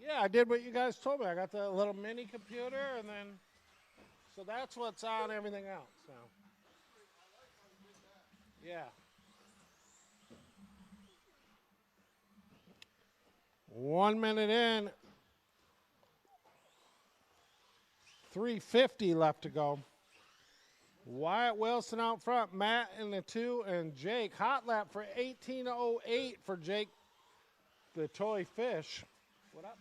Yeah, I did what you guys told me. I got the little mini computer, and then, so that's what's on everything else. So, yeah. 1 minute in, 3:50 left to go. Wyatt Wilson out front, Matt in the 2, and Jake. Hot lap for 18:08 for Jake, the Toy Fish. What up?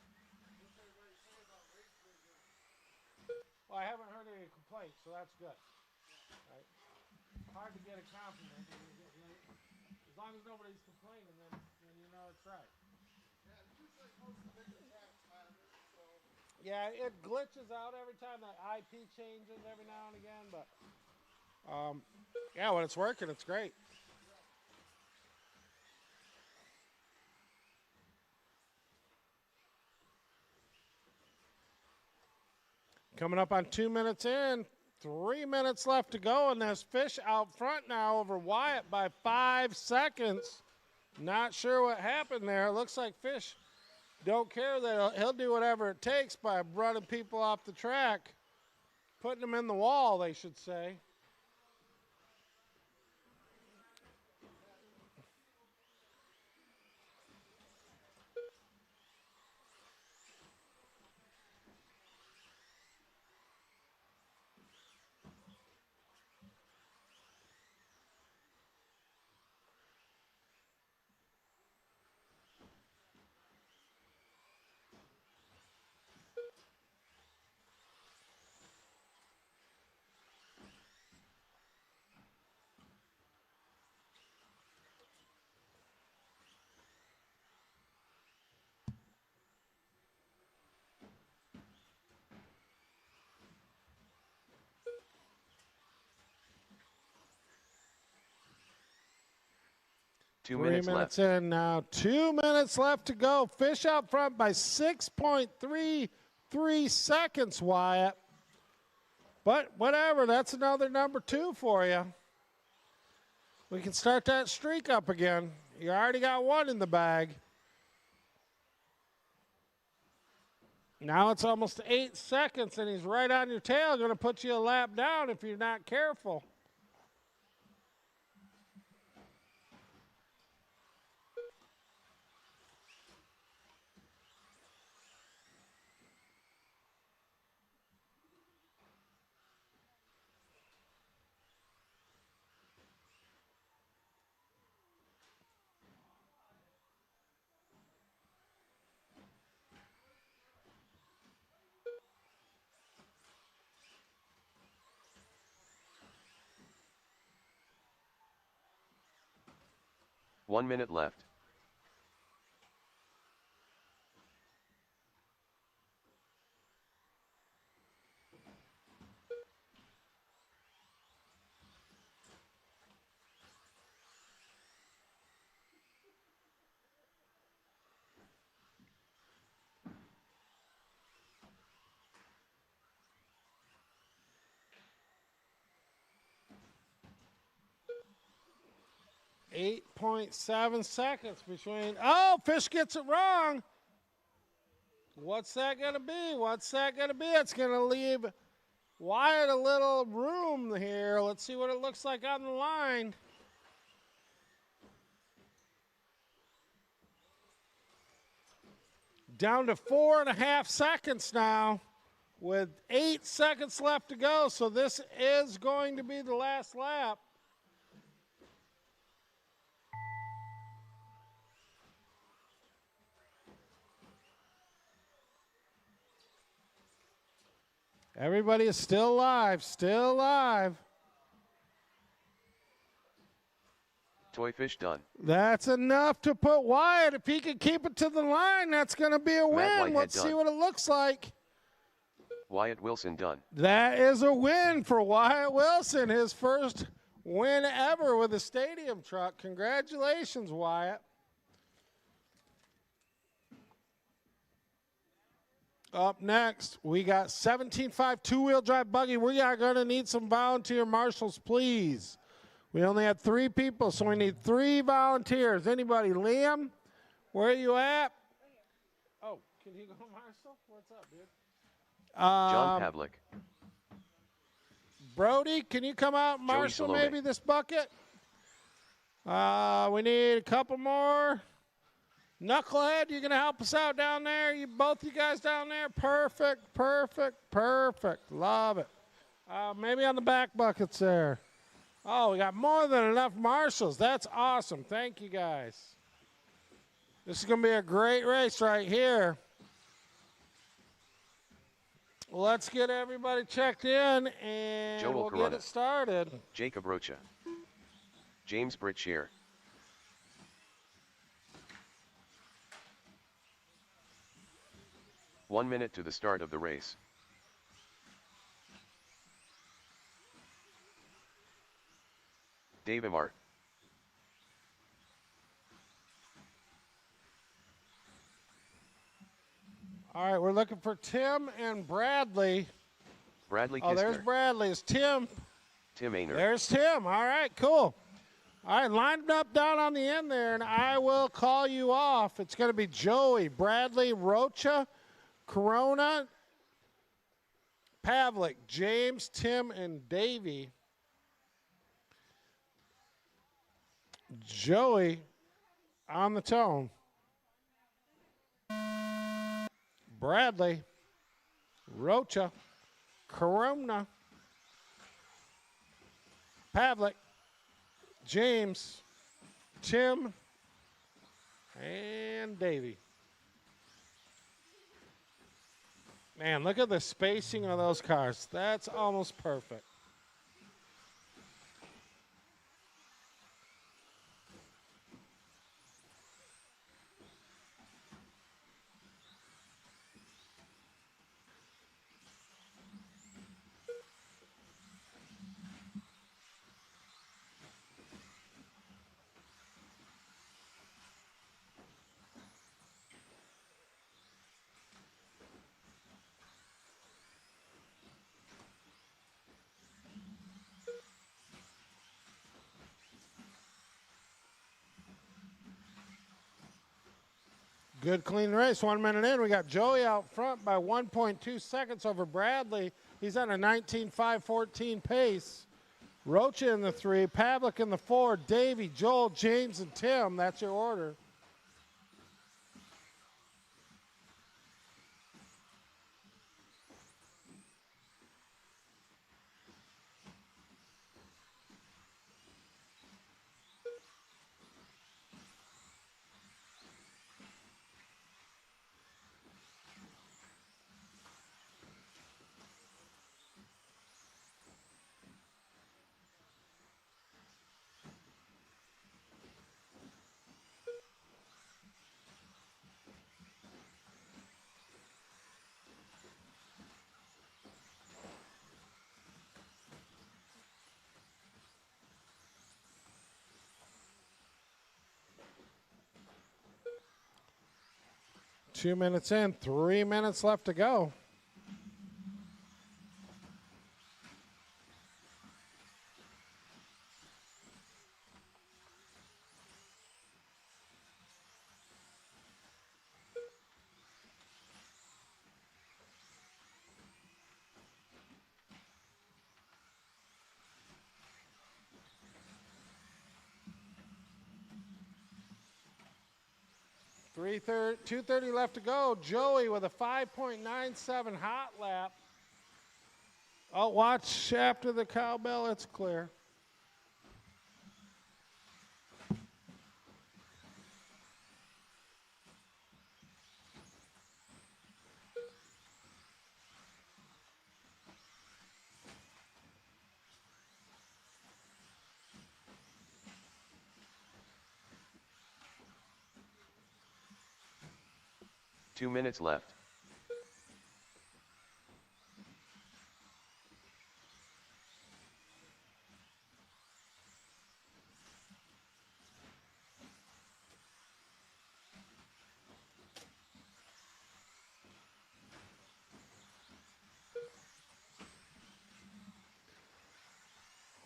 Well, I haven't heard any complaints, so that's good. Right. Hard to get a compliment when you get late. As long as nobody's complaining, then you know it's right. Yeah, it glitches out every time. That IP changes every now and again, but yeah, when it's working, it's great. Coming up on 2 minutes in, 3 minutes left to go, and there's Fish out front now over Wyatt by 5 seconds. Not sure what happened there. It looks like Fish don't care that he'll do whatever it takes by running people off the track, putting them in the wall, they should say. Two 3 minutes minutes left. in now. 2 minutes left to go. Fish out front by 6.33 seconds, Wyatt. But whatever, that's another number 2 for you. We can start that streak up again. You already got 1 in the bag. Now it's almost 8 seconds, and he's right on your tail. Going to put you a lap down if you're not careful. One minute left. 8.7 seconds between. Oh, Fish gets it wrong. What's that going to be? What's that going to be? It's going to leave Wyatt a little room here. Let's see what it looks like on the line. Down to 4.5 seconds now with 8 seconds left to go. So this is going to be the last lap. Everybody is still alive, still alive. Toy Fish done. That's enough to put Wyatt. If he can keep it to the line, that's going to be a win. Whitehead Let's see done. what it looks like. Wyatt Wilson done. That is a win for Wyatt Wilson, his first win ever with a stadium truck. Congratulations, Wyatt. Up next, we got 17.5 two-wheel drive buggy. We are going to need some volunteer marshals, please. We only had 3 people, so we need 3 volunteers. Anybody? Liam, where are you at? Oh, can he go, Marshall? What's up, dude? John Pavlik. Brody, can you come out and Joey marshal Salome. maybe this bucket? We need a couple more. Knucklehead, you going to help us out down there? Both you guys down there? Perfect, perfect, perfect. Love it. Maybe on the back buckets there. Oh, we got more than enough marshals. That's awesome. Thank you, guys. This is going to be a great race right here. Let's get everybody checked in, and Joel we'll Corona. get it started. Jacob Rocha. James Britcheer. One minute to the start of the race. Dave Amart. All right, we're looking for Tim and Bradley. Bradley Oh, there's Kistner. Bradley. It's Tim. Tim Ainer. There's Tim. All right, cool. All right, line up down on the end there, and I will call you off. It's going to be Joey, Bradley, Rocha, Corona, Pavlik, James, Tim, and Davey. Joey on the tone. Bradley, Rocha, Corona, Pavlik, James, Tim, and Davey. Man, look at the spacing of those cars. That's almost perfect. Good clean race. 1 minute in. We got Joey out front by 1.2 seconds over Bradley. He's on a 19.514 pace. Rocha in the 3, Pavlik in the 4, Davey, Joel, James, and Tim. That's your order. Two minutes in, 3 minutes left to go. 2:30 left to go. Joey with a 5.97 hot lap. Oh, watch after the cowbell. It's clear. Two minutes left.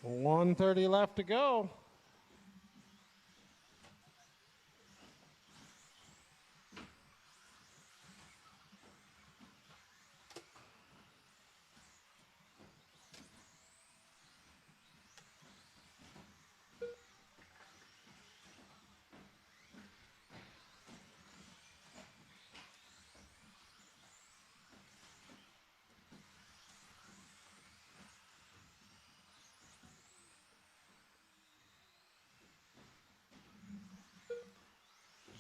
$130 left to go.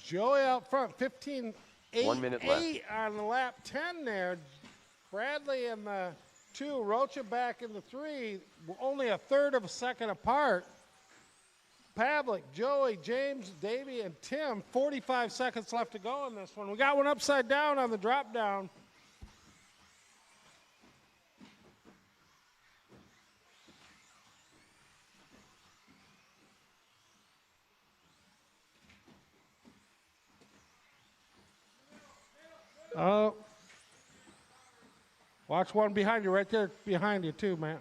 Joey out front, 15-8 1 minute left. on the lap 10 there. Bradley in the 2, Rocha back in the 3, only a third of a second apart. Pavlik, Joey, James, Davey, and Tim, 45 seconds left to go in this one. We got one upside down on the drop down. Oh. Watch one behind you, right there behind you too, Matt.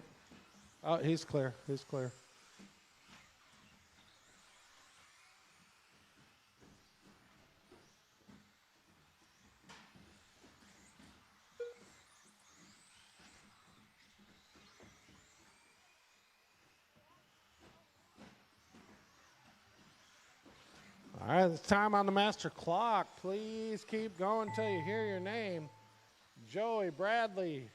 Oh, he's clear. He's clear. All right, it's time on the master clock. Please keep going until you hear your name. Joey, Bradley,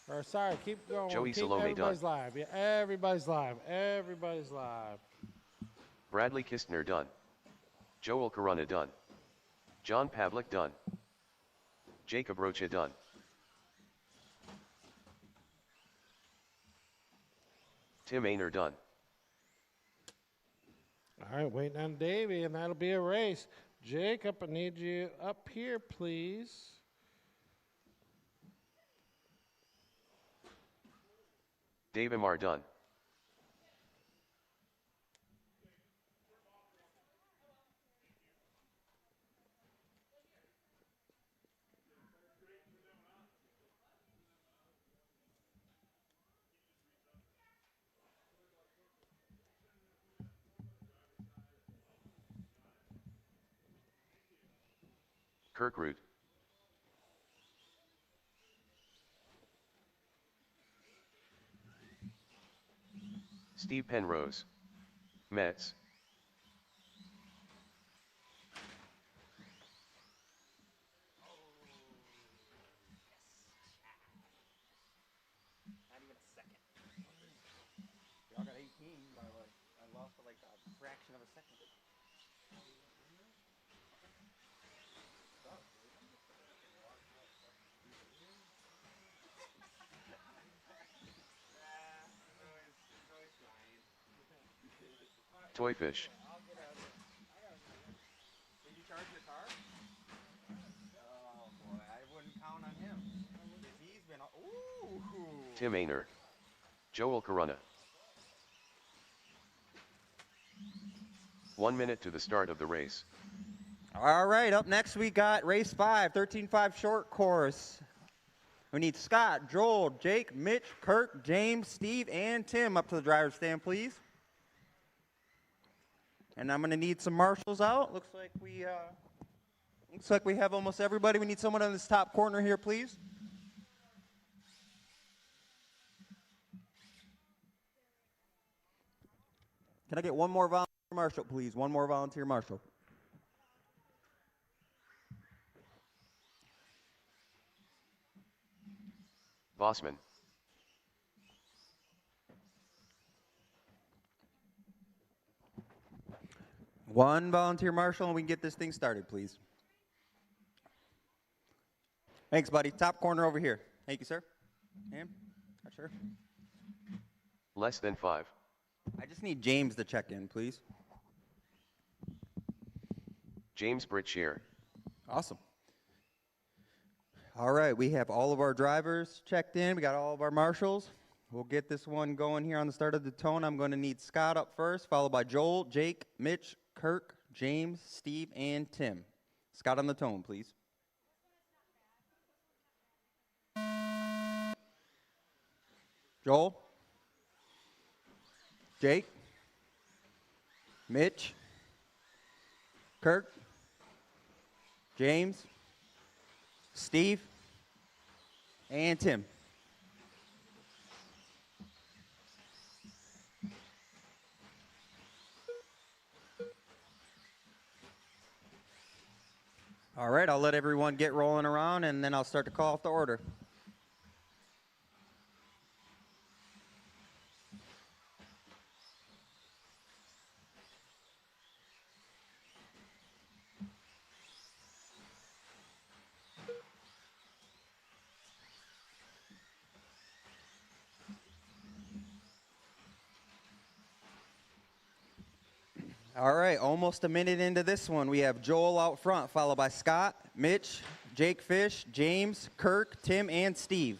or sorry, keep going. Joey Keep Salome everybody's done. live. Yeah, everybody's live. Everybody's live. Bradley Kistner done. Joel Corona done. John Pavlik done. Jacob Rocha done. Tim Ainer done. All right, waiting on Davey, and that'll be a race. Jacob, I need you up here, please. Dave Amar done. Kirk Root. Steve Penrose. Mets. Not even a second. Y'all got 18, but I lost for like a fraction of a second. Toy Fish. Did you charge your car? Oh boy, I wouldn't count on him. He's been. Ooh. Tim Ainer. Joel Corona. 1 minute to the start of the race. All right, up next we got race 5, 13.5 short course. We need Scott, Joel, Jake, Mitch, Kirk, James, Steve, and Tim up to the driver's stand, please. And I'm going to need some marshals out. Looks like we have almost everybody. We need someone in this top corner here, please. Can I get one more volunteer marshal, please? One more volunteer marshal. Bossman. One volunteer marshal, and we can get this thing started, please. Thanks, buddy. Top corner over here. Thank you, sir. Ma'am? Not sure. Less than 5. I just need James to check in, please. James Britcheer. Awesome. All right, we have all of our drivers checked in. We got all of our marshals. We'll get this one going here on the start of the tone. I'm going to need Scott up first, followed by Joel, Jake, Mitch, Kirk, James, Steve, and Tim. Scott on the tone, please. Joel, Jake, Mitch, Kirk, James, Steve, and Tim. All right, I'll let everyone get rolling around, and then I'll start to call off the order. All right, almost a minute into this one. We have Joel out front, followed by Scott, Mitch, Jake Fish, James, Kirk, Tim, and Steve.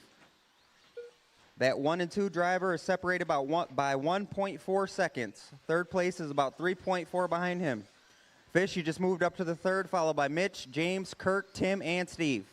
That 1 and 2 driver is separated by 1.4 seconds. Third place is about 3.4 behind him. Fish, you just moved up to the third, followed by Mitch, James, Kirk, Tim, and Steve.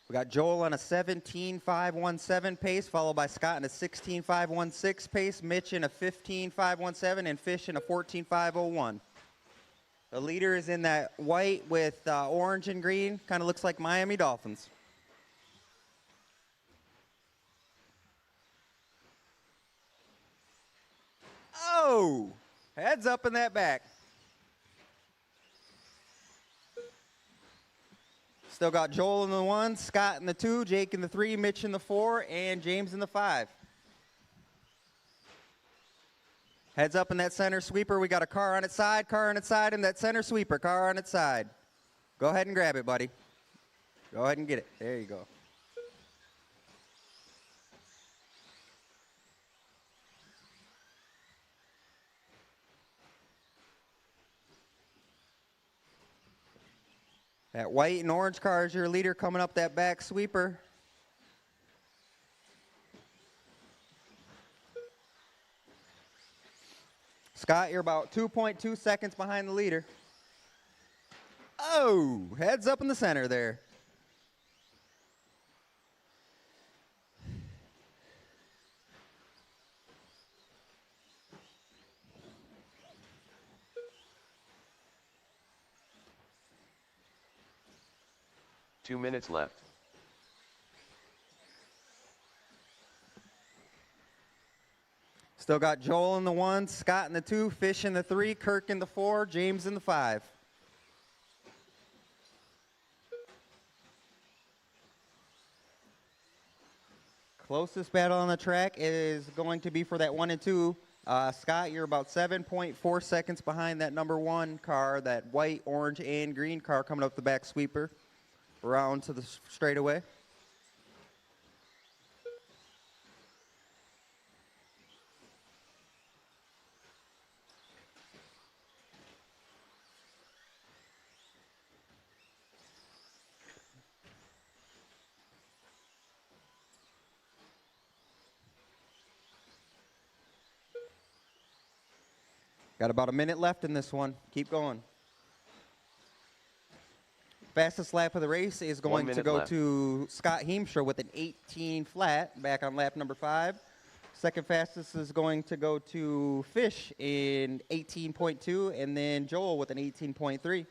We got Joel on a 17.517 pace, followed by Scott in a 16.516 pace, Mitch in a 15.517, and Fish in a 14.501. The leader is in that white with orange and green. Kind of looks like Miami Dolphins. Oh! Heads up in that back. Still got Joel in the 1, Scott in the 2, Jake in the 3, Mitch in the 4, and James in the 5. Heads up in that center sweeper. We got a car on its side, and that center sweeper, car on its side. Go ahead and grab it, buddy. Go ahead and get it. There you go. That white and orange car is your leader coming up that back sweeper. Scott, you're about 2.2 seconds behind the leader. Oh, heads up in the center there. Two minutes left. Still got Joel in the 1, Scott in the 2, Fish in the 3, Kirk in the 4, James in the 5. Closest battle on the track is going to be for that 1 and 2. Scott, you're about 7.4 seconds behind that number 1 car, that white, orange, and green car coming up the back sweeper. Around to the straightaway. Got about a minute left in this one. Keep going. Fastest lap of the race is going to go to Scott Heemstra with an 18 flat back on lap number 5. Second fastest is going to go to Fish in 18.2, and then Joel with an 18.3.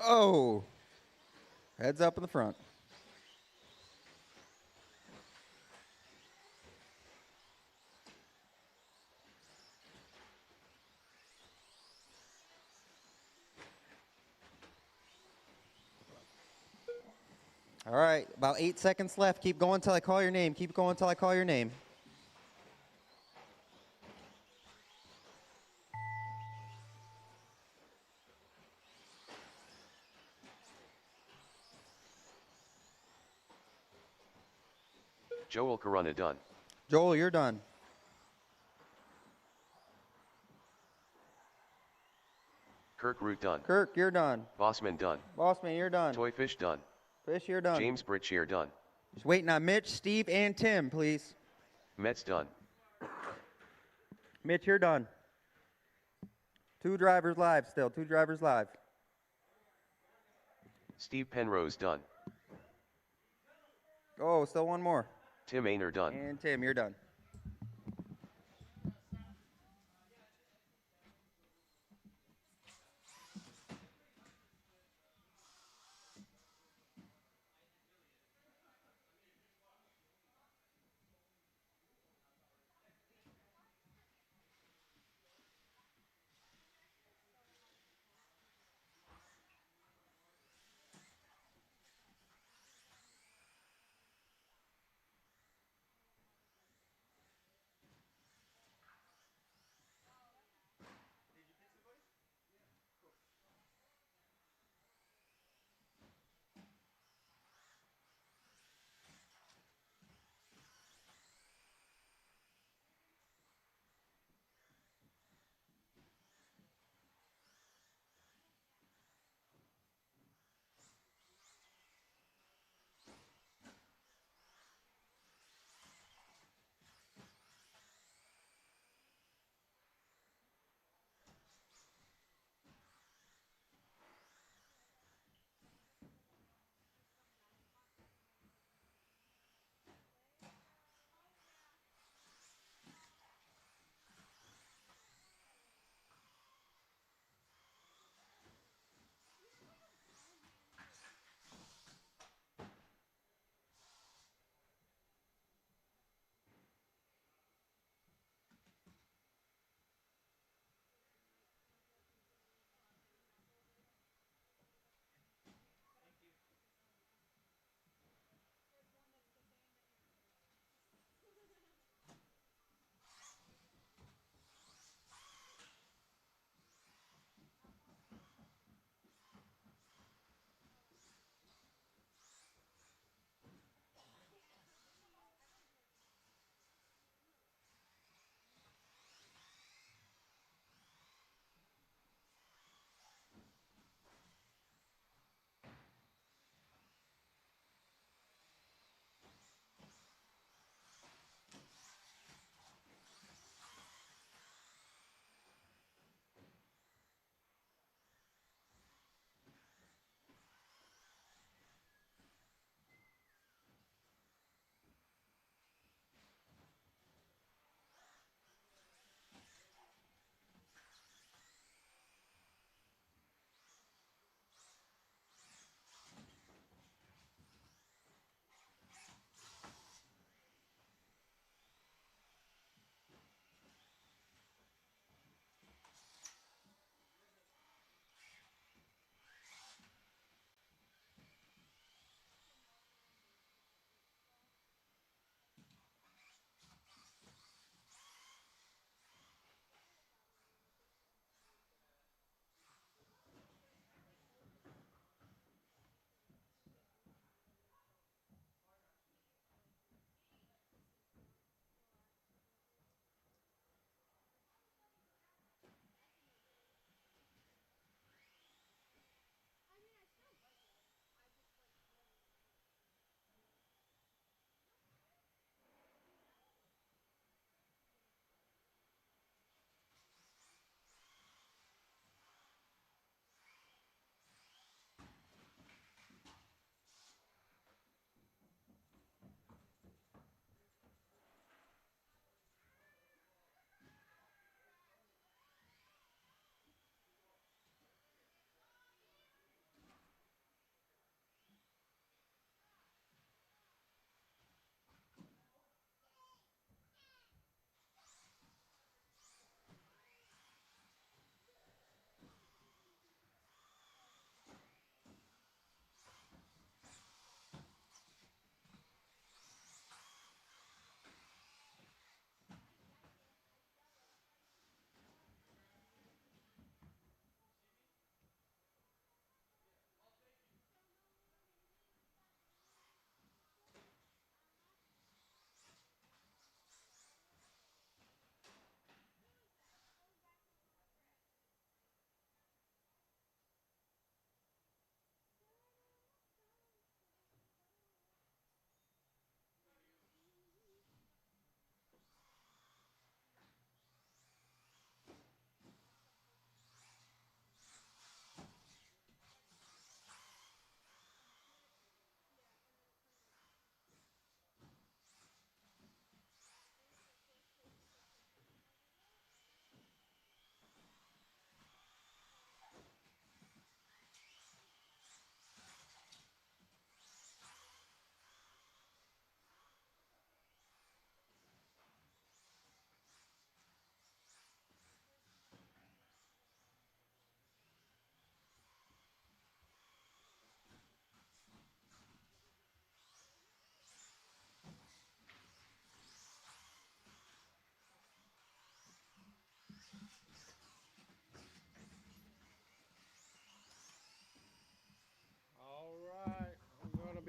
Oh. Heads up in the front. All right, about 8 seconds left. Keep going until I call your name. Keep going until I call your name. Joel Corona done. Joel, you're done. Kirk Root done. Kirk, you're done. Bossman done. Bossman, you're done. Toy Fish done. Fish, you're done. James Britcheer done. Just waiting on Mitch, Steve, and Tim, please. Mets done. Mitch, you're done. 2 drivers live still. 2 drivers live. Steve Penrose done. Oh, still one more. Tim Ainer done. And Tim, you're done.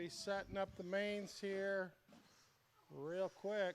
be setting up the mains here real quick.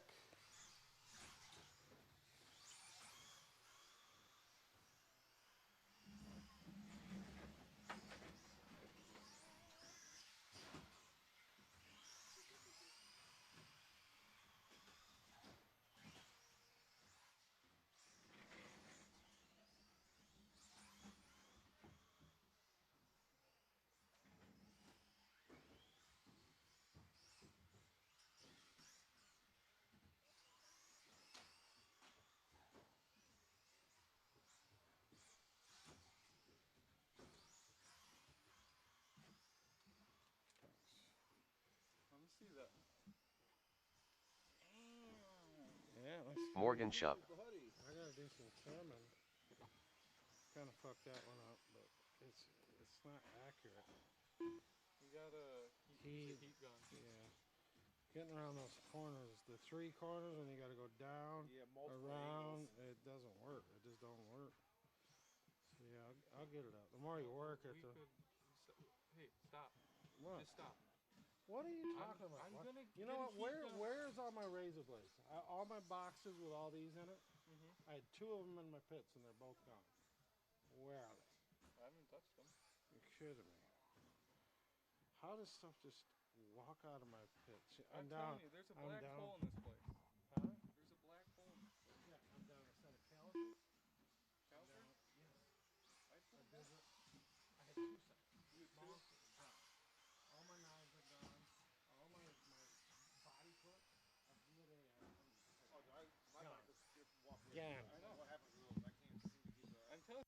Let me see that. Yeah, let's Morgan Shop. Buddy. I gotta do some trimming. Kind of fucked that one up, but it's not accurate. You gotta Heat. heat gun. Yeah, getting around those corners, the 3 corners, and you gotta go down, Yeah, multiple around. angles. It doesn't work. It just don't work. So yeah, I'll get it out. The more you work it, We the could. Hey, stop. what? Just stop. What are you talking about? I'm What? gonna You get know a what? heat gun. Where's all my razor blades? All my boxes with all these in it. Mm-hmm. I had 2 of them in my pits, and they're both gone. Where are they? I haven't touched them. You're kidding me. How does stuff just walk out of my pits? I'm down. telling you, there's a I'm black down. hole in this place. Huh? There's a black hole in this place. Yeah, I'm down a set of calipers. Caliper? Yes. I put I that. had 2 sets. You had Small, two? done. All my knives are gone. All my body clips. I've literally Oh, my Gone. back is here from walking. Gone. I know. What happens to those? I can't seem to keep that. I'm telling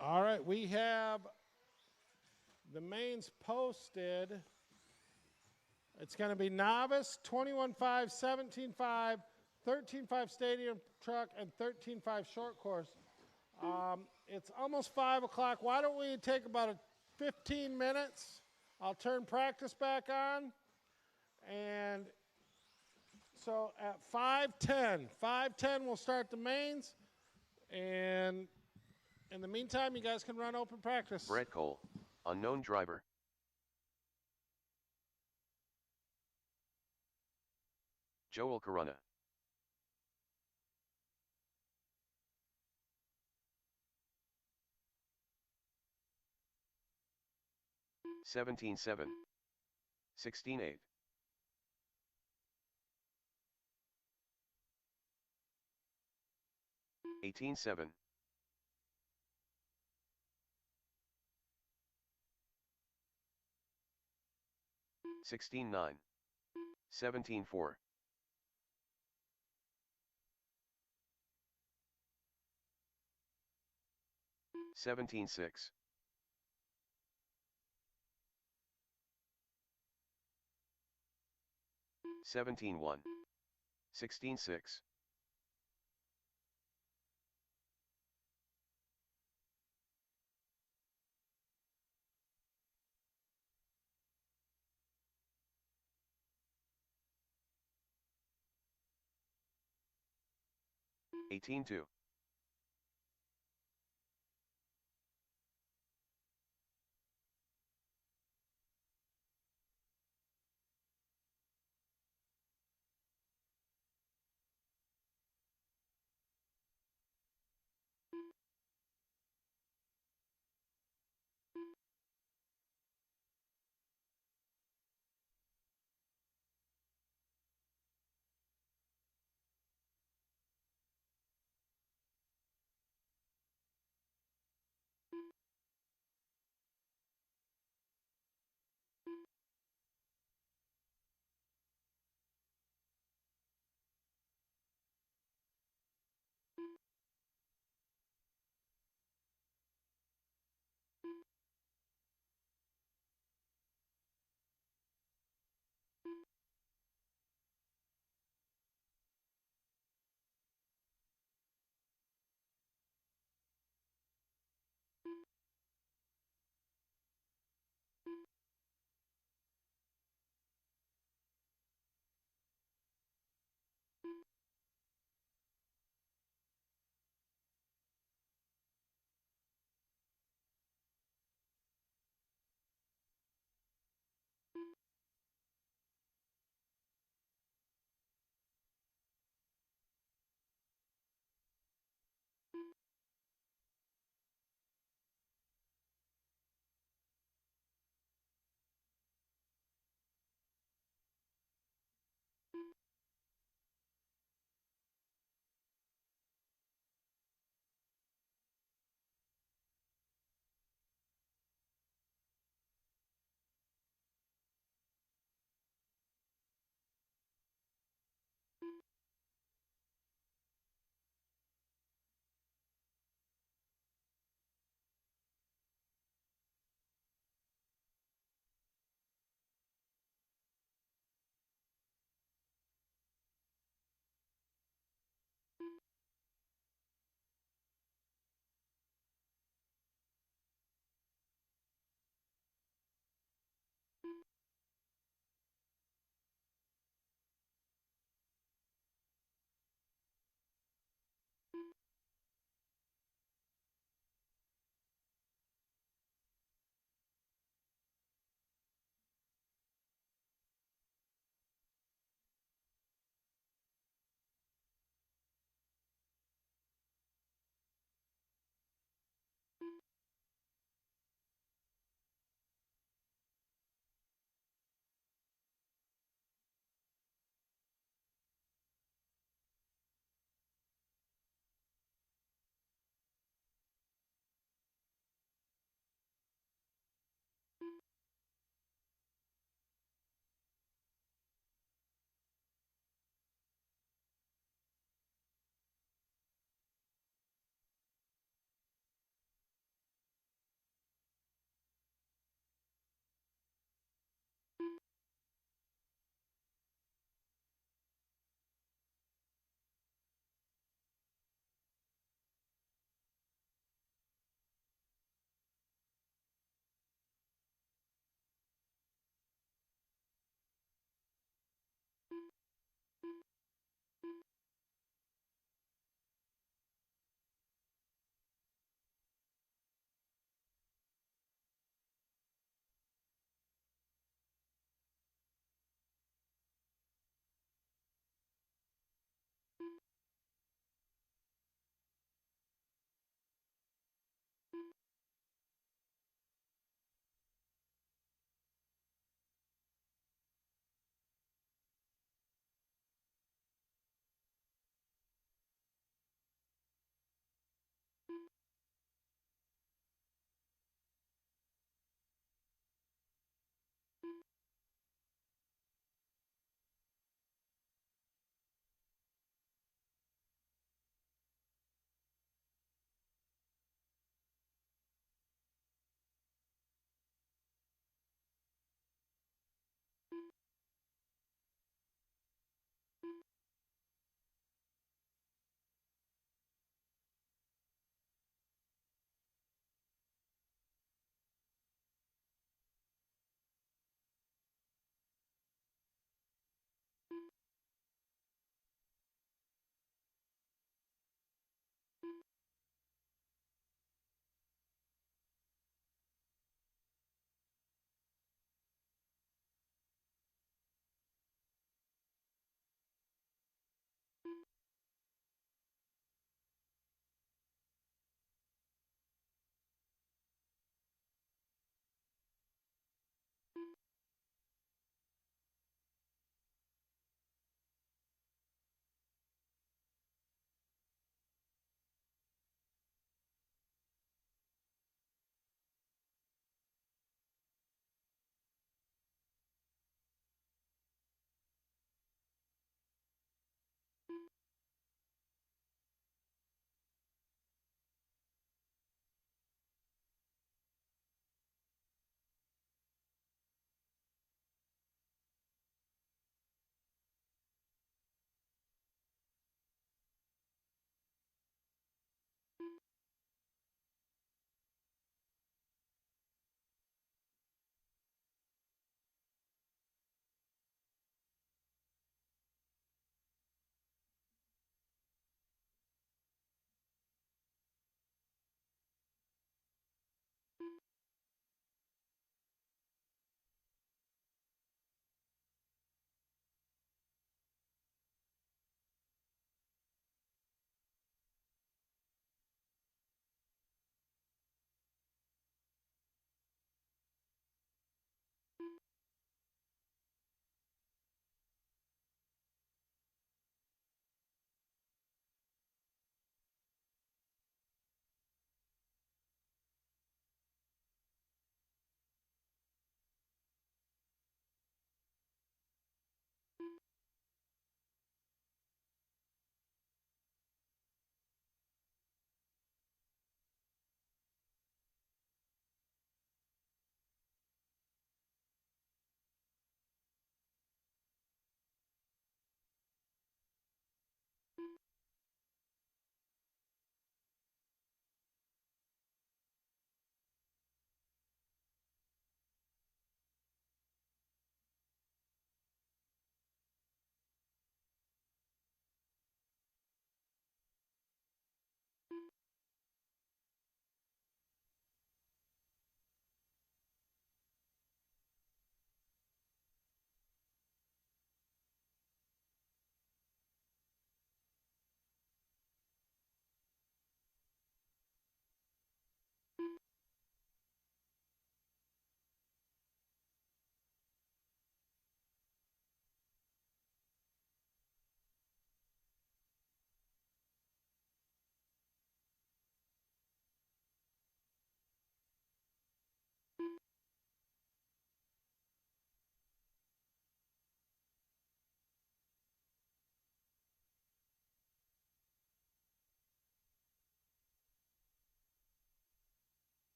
All right, we have the mains posted. It's going to be novice, 21.5, 17.5, 13.5 stadium truck, and 13.5 short course. It's almost 5 o'clock. Why don't we take about 15 minutes? I'll turn practice back on. And so at 5:10 we'll start the mains. And in the meantime, you guys can run open practice. Brett Cole, unknown driver. Joel Corona. (17.7), 16.8, 18.7, 16.9, 17.4, 17.6, 17.1, 16.6, 18-2.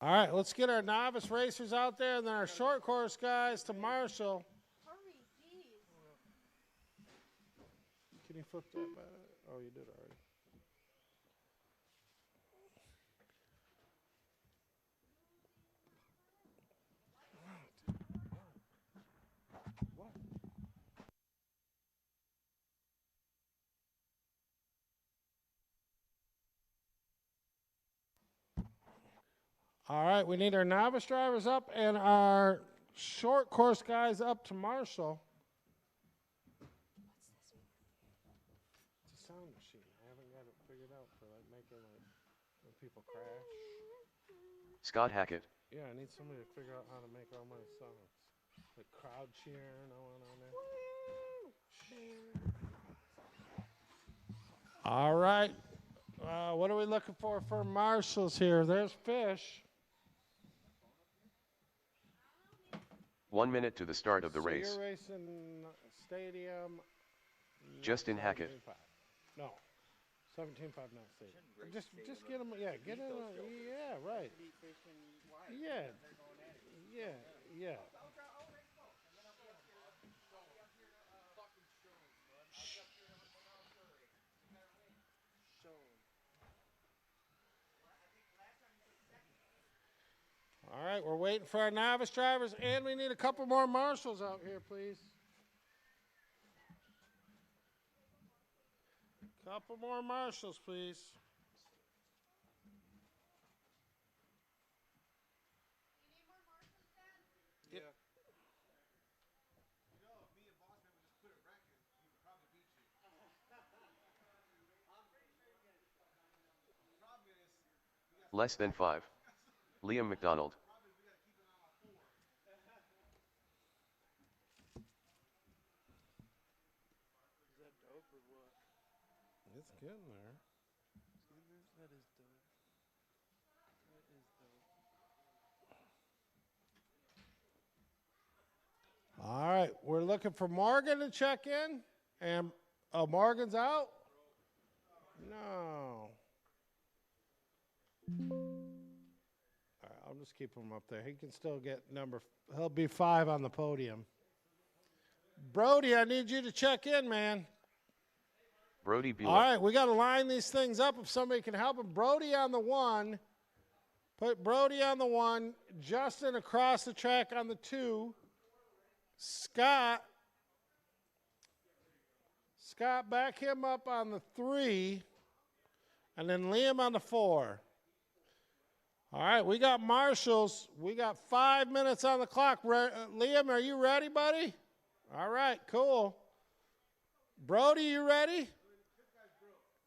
All right, let's get our novice racers out there and then our short course guys to Marshall. Hurry, geez. Can you flip that back? Oh, you did already. All right, we need our novice drivers up and our short course guys up to Marshall. It's a sound machine. I haven't got it figured out for like making like when people crash. Scott Hackett. Yeah, I need somebody to figure out how to make all my sounds. Like crowd cheering, I want on there. All right. What are we looking for Marshalls here? There's Fish. 1 minute to the start of the So race. You're racing Stadium. Justin Hackett. 17.5. No, 17.5 not Stadium. Just get them. Yeah, get them. Yeah, right. Yeah, yeah. All right, we're waiting for our novice drivers, and we need a couple more marshals out here, please. Couple more marshals, please. Yeah. You know, if me and Bossman would just put a record, he would probably beat you. Less than 5. Liam McDonald. It's getting there. That is dope. That is dope. All right, we're looking for Morgan to check in, and Morgan's out. No. All right, I'll just keep him up there. He can still get he'll be 5 on the podium. Brody, I need you to check in, man. Brody Bueller. All right, we got to line these things up if somebody can help him. Brody on the 1. Put Brody on the 1. Justin across the track on the 2. Scott, back him up on the 3. And then Liam on the 4. All right, we got marshals. We got 5 minutes on the clock. Liam, are you ready, buddy? All right, cool. Brody, you ready?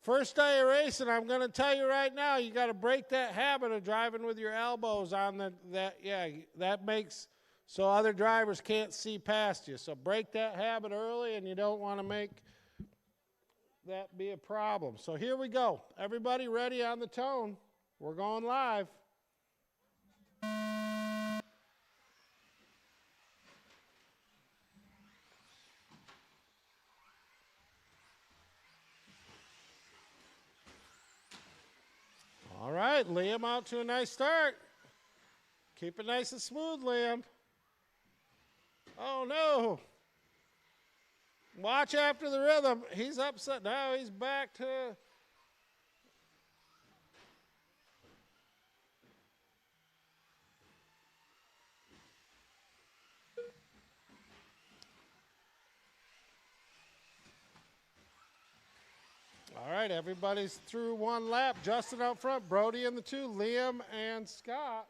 First day of racing, I'm going to tell you right now, you got to break that habit of driving with your elbows on that makes so other drivers can't see past you. So break that habit early, and you don't want to make that be a problem. So here we go. Everybody ready on the tone? We're going live. All right, Liam out to a nice start. Keep it nice and smooth, Liam. Oh, no. Watch after the rhythm. He's upset. Now he's back to... All right, everybody's through one lap. Justin out front, Brody in the 2, Liam and Scott.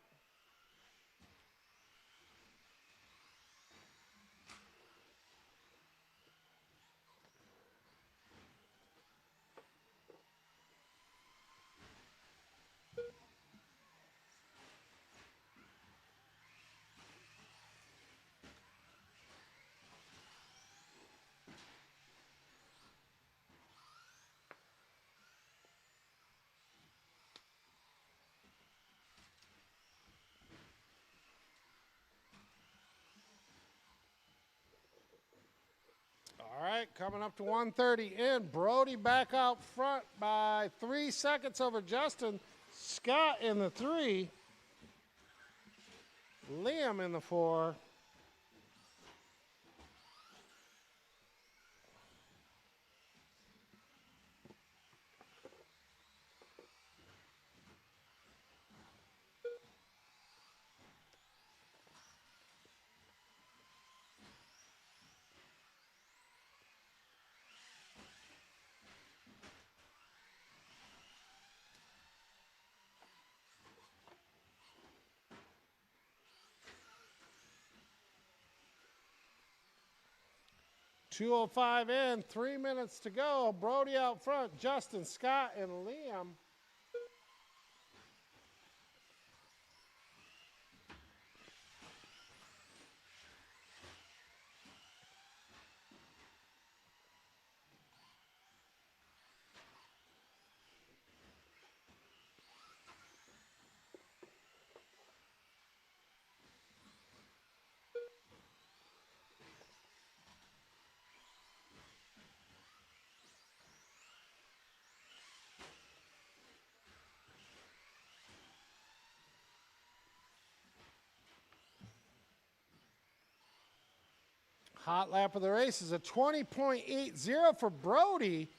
All right, coming up to 130 in. Brody back out front by 3 seconds over Justin. Scott in the 3. Liam in the 4. .205 in, 3 minutes to go. Brody out front, Justin, Scott, and Liam. Hot lap of the race is a 20.80 for Brody.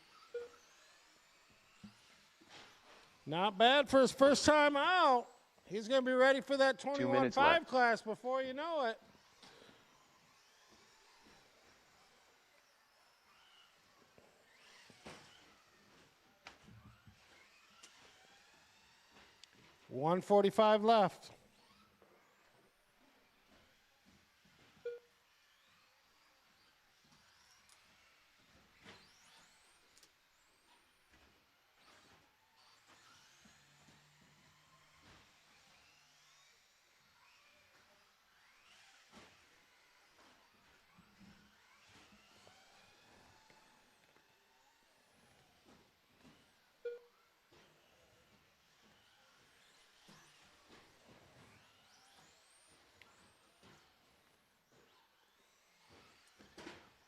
Not bad for his first time out. He's going to be ready for that minutes 21.5 left. class before you know it. $145 left.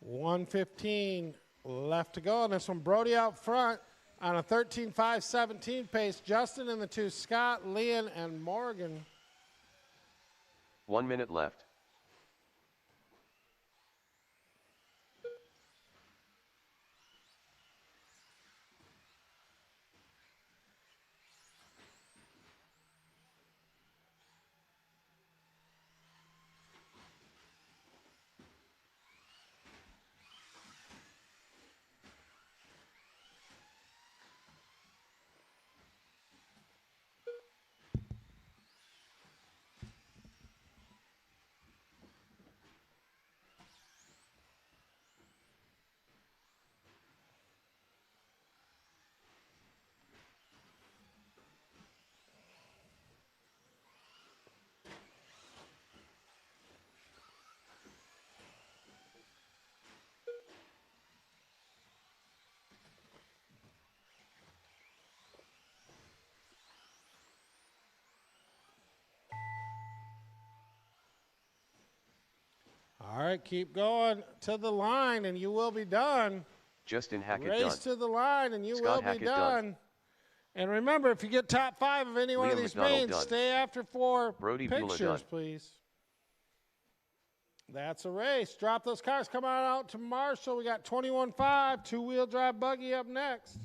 $115 left to go. And this one, Brody out front on a 13.517 pace. Justin in the 2, Scott, Leon, and Morgan. 1 minute left. All right, keep going to the line, and you will be done. Justin Hackett Race done. to the line, and you Scott will be Hackett done. done. And remember, if you get top 5 of any one of Liam these McDonald mains, done. stay after 4 Brody Bula pictures, done. please. That's a race. Drop those cars. Come on out to Marshall. We got 21.5, 2-wheel drive buggy up next.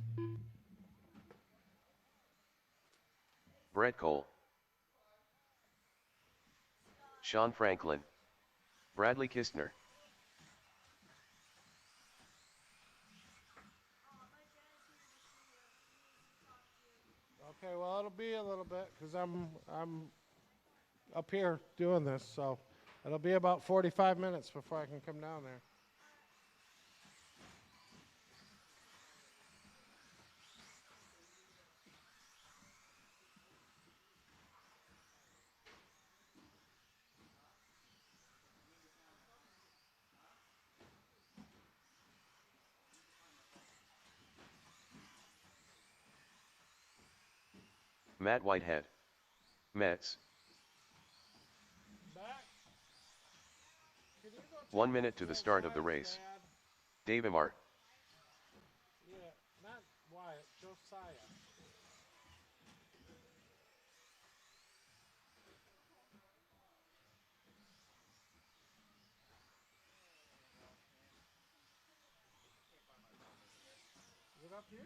Brett Cole. Sean Franklin. Bradley Kistner. Okay, well, it'll be a little bit because I'm up here doing this, so it'll be about 45 minutes before I can come down there. Matt Whitehead. Mets. Back. Can you go take 1 minute to the start of the Josiah's race. dad? Dave Emart. Yeah, not Wyatt, Josiah. up here?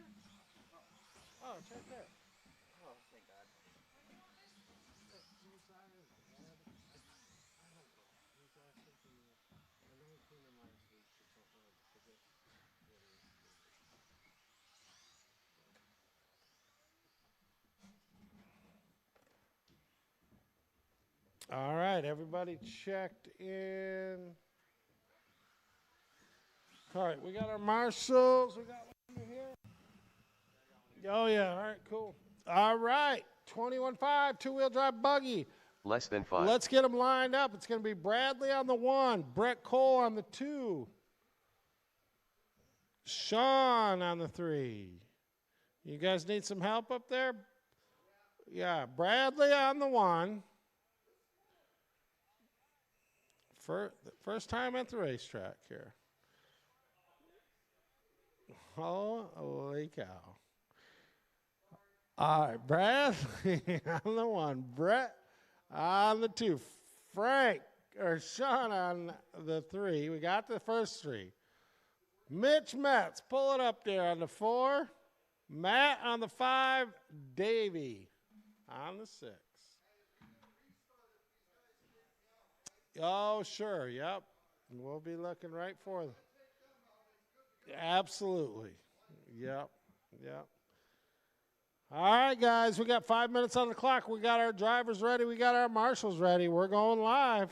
Oh, it's right there. Oh, thank God. All right, everybody checked in. All right, we got our marshals. We got one here. Oh, yeah. All right, cool. All right, 21.5, two-wheel drive buggy. Less than 5. Let's get them lined up. It's going to be Bradley on the 1, Brett Cole on the 2, Sean on the 3. You guys need some help up there? Yeah, Bradley on the 1. First time at the racetrack here. Holy cow. All right, Bradley on the 1, Brett on the 2, Sean on the 3. We got the first 3. Mitch Metz, pull it up there on the 4. Matt on the 5. Davey on the 6. Oh, sure. Yep. We'll be looking right for them. Absolutely. Yep. Yep. All right, guys. We got 5 minutes on the clock. We got our drivers ready. We got our marshals ready. We're going live.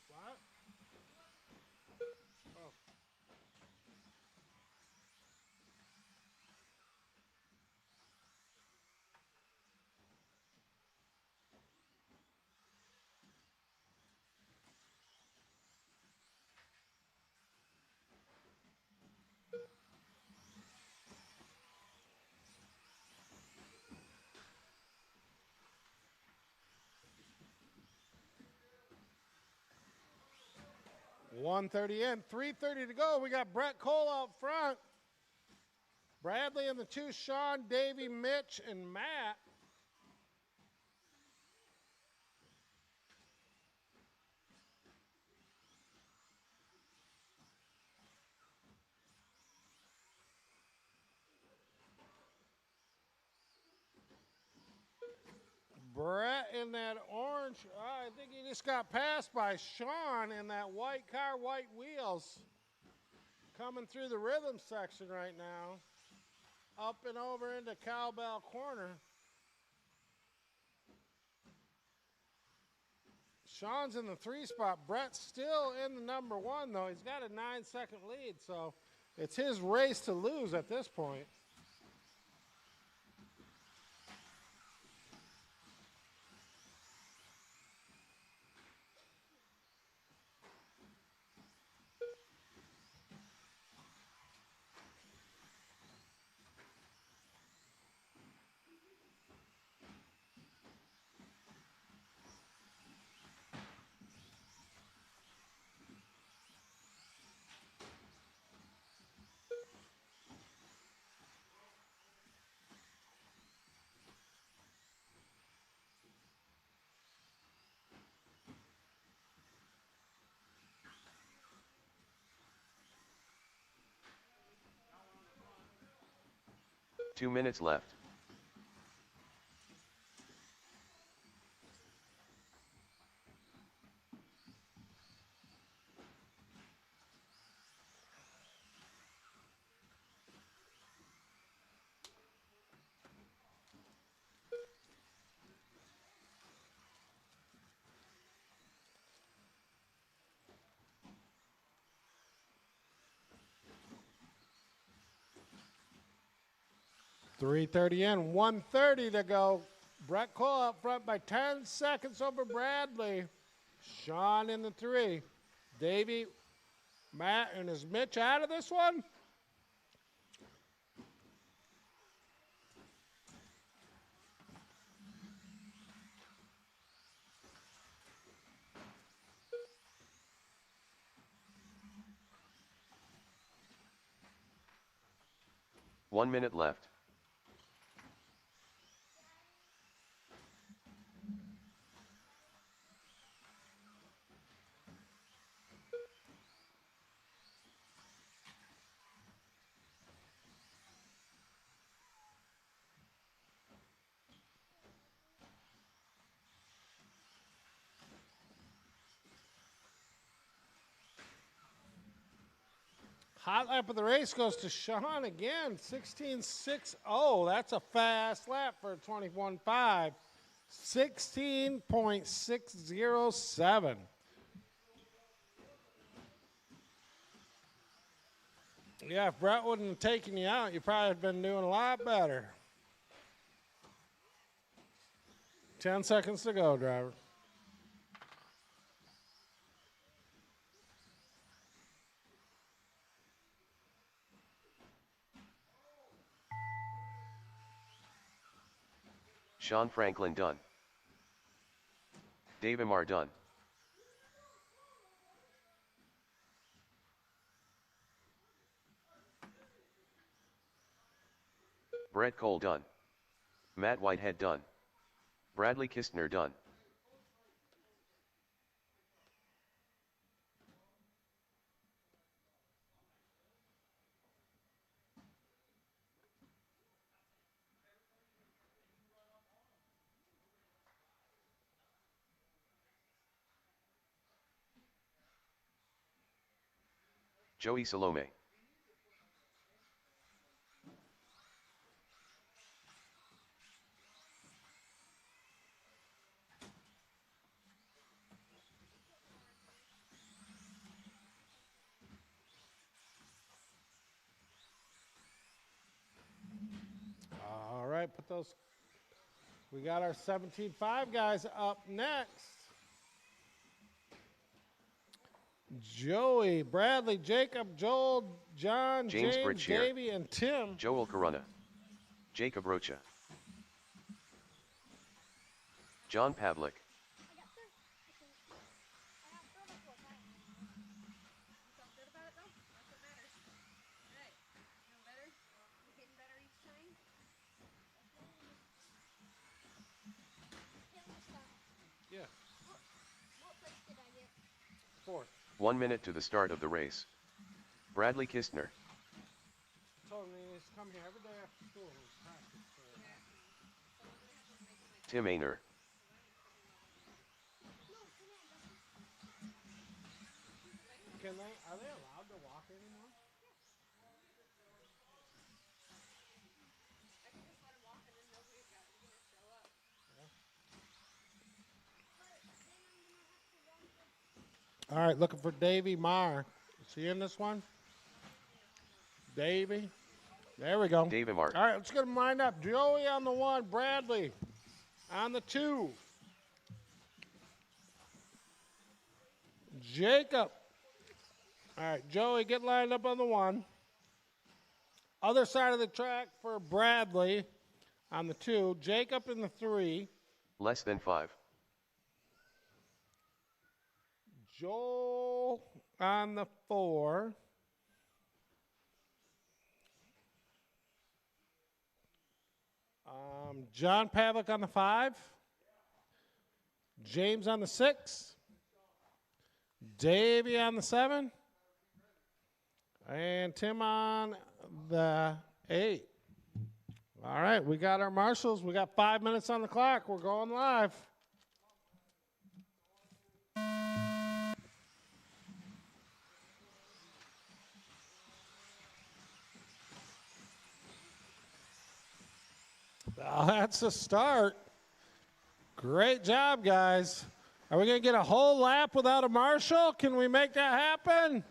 What? Oh. .130 in, 3:30 to go. We got Brett Cole out front. Bradley in the 2, Sean, Davey, Mitch, and Matt. Brett in that orange. I think he just got passed by Sean in that white car, white wheels. Coming through the rhythm section right now. Up and over into Cowbell Corner. Sean's in the 3 spot. Brett's still in the number 1, though. He's got a 9-second lead, so it's his race to lose at this point. Two minutes left. 3:30 in, 1:30 to go. Brett Cole up front by 10 seconds over Bradley. Sean in the 3. Davey, Matt, and is Mitch out of this one? One minute left. Hot lap of the race goes to Sean again, 16.60. That's a fast lap for a 21.5. 16.607. Yeah, if Brett wouldn't have taken you out, you probably have been doing a lot better. 10 seconds to go, driver. Sean Franklin done. Dave Amar done. Brett Cole done. Matt Whitehead done. Bradley Kistner done. Joey Salome. All right, put those. We got our 17.5 guys up next. Joey, Bradley, Jacob, Joel, John, James James, Britchier. Davey, and Tim. Joel Corona. Jacob Rocha. John Pavlik. Yeah, What place did I get? 4th. 1 minute to the start of the race. Bradley Kistner. Told me he's come here every day after school. He's practiced for it. Tim Ainer. Can they? Are they allowed to walk anymore? All right, looking for Davey Marr. Is he in this one? Davey. There we go. Dave Amar. All right, let's get them lined up. Joey on the 1, Bradley on the 2. Jacob. All right, Joey, get lined up on the 1. Other side of the track for Bradley on the 2. Jacob in the 3. Less than 5. Joel on the 4. John Pavlik on the 5. James on the 6. Davey on the 7. And Tim on the 8. All right, we got our marshals. We got 5 minutes on the clock. We're going live. Well, that's a start. Great job, guys. Are we going to get a whole lap without a marshal? Can we make that happen?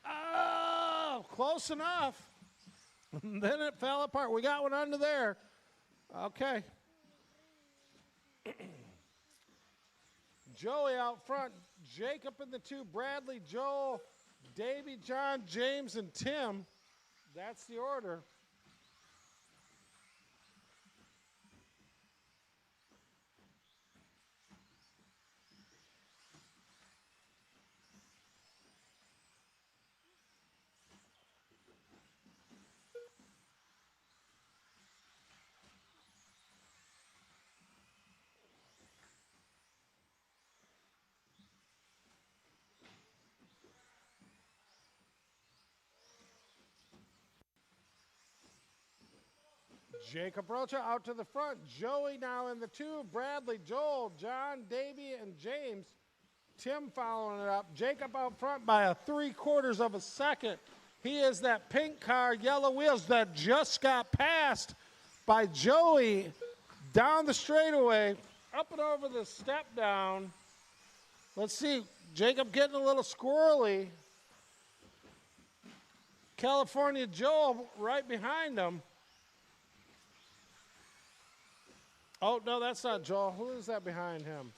Oh, close enough. Then it fell apart. We got one under there. Okay. Joey out front. Jacob in the 2. Bradley, Joel, Davey, John, James, and Tim. That's the order. Jacob Rocha out to the front. Joey now in the 2. Bradley, Joel, John, Davey, and James. Tim following it up. Jacob out front by a 3/4 of a second. He is that pink car, yellow wheels that just got passed by Joey down the straightaway, up and over the step down. Let's see, Jacob getting a little squirrely. California Joel right behind him. Oh, no, that's not Joel. Who is that behind him?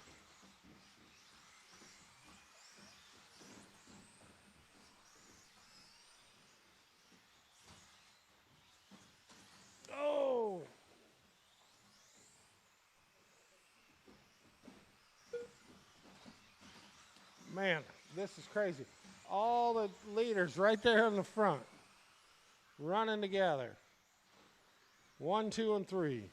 Oh. Man, this is crazy. All the leaders right there in the front running together. 1, 2, and 3.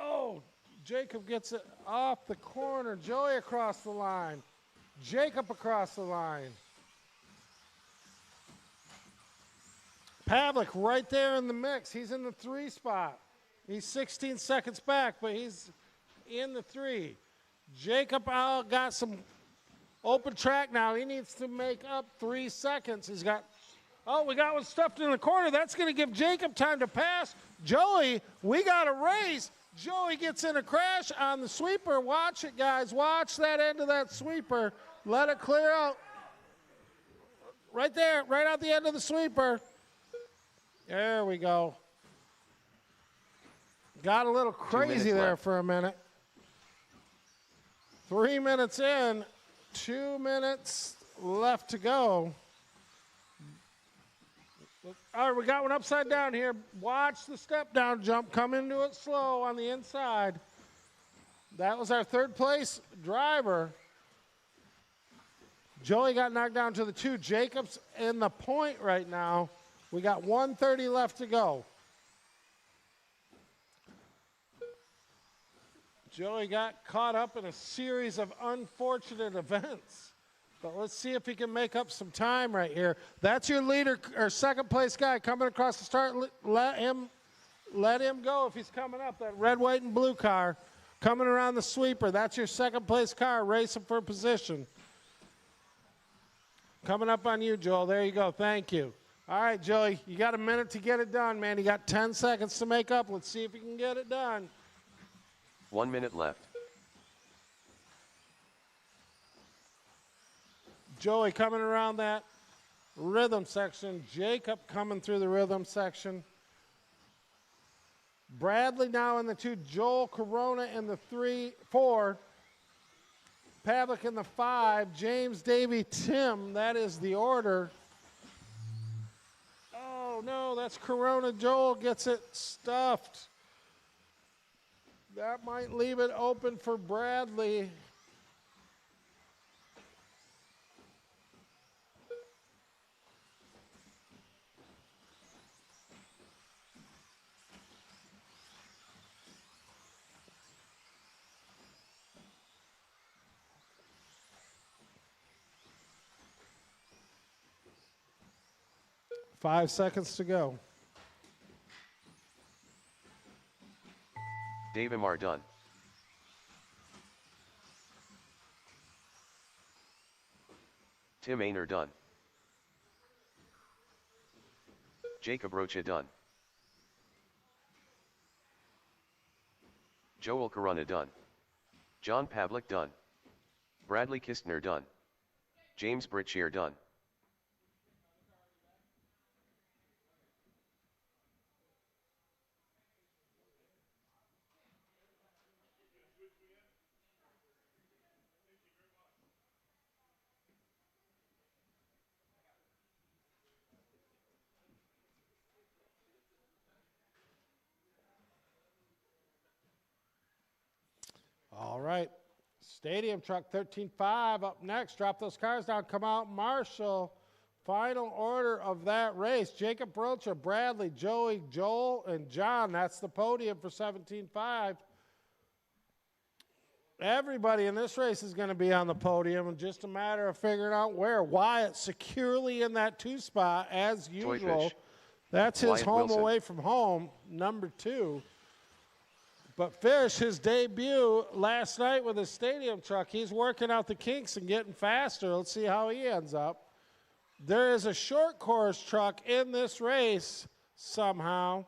Oh, Jacob gets it off the corner. Joey across the line. Jacob across the line. Pavlik right there in the mix. He's in the 3 spot. He's 16 seconds back, but he's in the 3. Jacob got some open track now. He needs to make up 3 seconds. He's got, oh, we got one stuffed in the corner. That's going to give Jacob time to pass. Joey, we got a race. Joey gets in a crash on the sweeper. Watch it, guys. Watch that end of that sweeper. Let it clear out. Right there, right out the end of the sweeper. There we go. Got a little crazy there left. for a minute. 3 minutes in, 2 minutes left to go. All right, we got one upside down here. Watch the step down jump. Come into it slow on the inside. That was our 3rd place driver. Joey got knocked down to the 2. Jacob's in the point right now. We got 1:30 left to go. Joey got caught up in a series of unfortunate events. But let's see if he can make up some time right here. That's your leader or 2nd place guy coming across the start. Let him go if he's coming up. That red, white, and blue car coming around the sweeper. That's your 2nd place car racing for position. Coming up on you, Joel. There you go. Thank you. All right, Joey, you got a minute to get it done, man. You got 10 seconds to make up. Let's see if you can get it done. 1 minute left. Joey coming around that rhythm section. Jacob coming through the rhythm section. Bradley now in the 2. Joel Corona in the 4. Pavlik in the 5. James, Davey, Tim. That is the order. Oh, no, that's Corona. Joel gets it stuffed. That might leave it open for Bradley. Five seconds to go. Dave Amar done. Tim Ainer done. Jacob Rocha done. Joel Corona done. John Pavlik done. Bradley Kistner done. James Britchier done. All right. Stadium truck 13-5 up next. Drop those cars down. Come out, Marshall. Final order of that race. Jacob Rocha, Bradley, Joey, Joel, and John. That's the podium for 17-5. Everybody in this race is going to be on the podium, and just a matter of figuring out where. Wyatt securely in that 2 spot as Toy usual. Fish. That's his Wyatt home Wilson. away from home, number 2. But Fish, his debut last night with his stadium truck, he's working out the kinks and getting faster. Let's see how he ends up. There is a short course truck in this race somehow.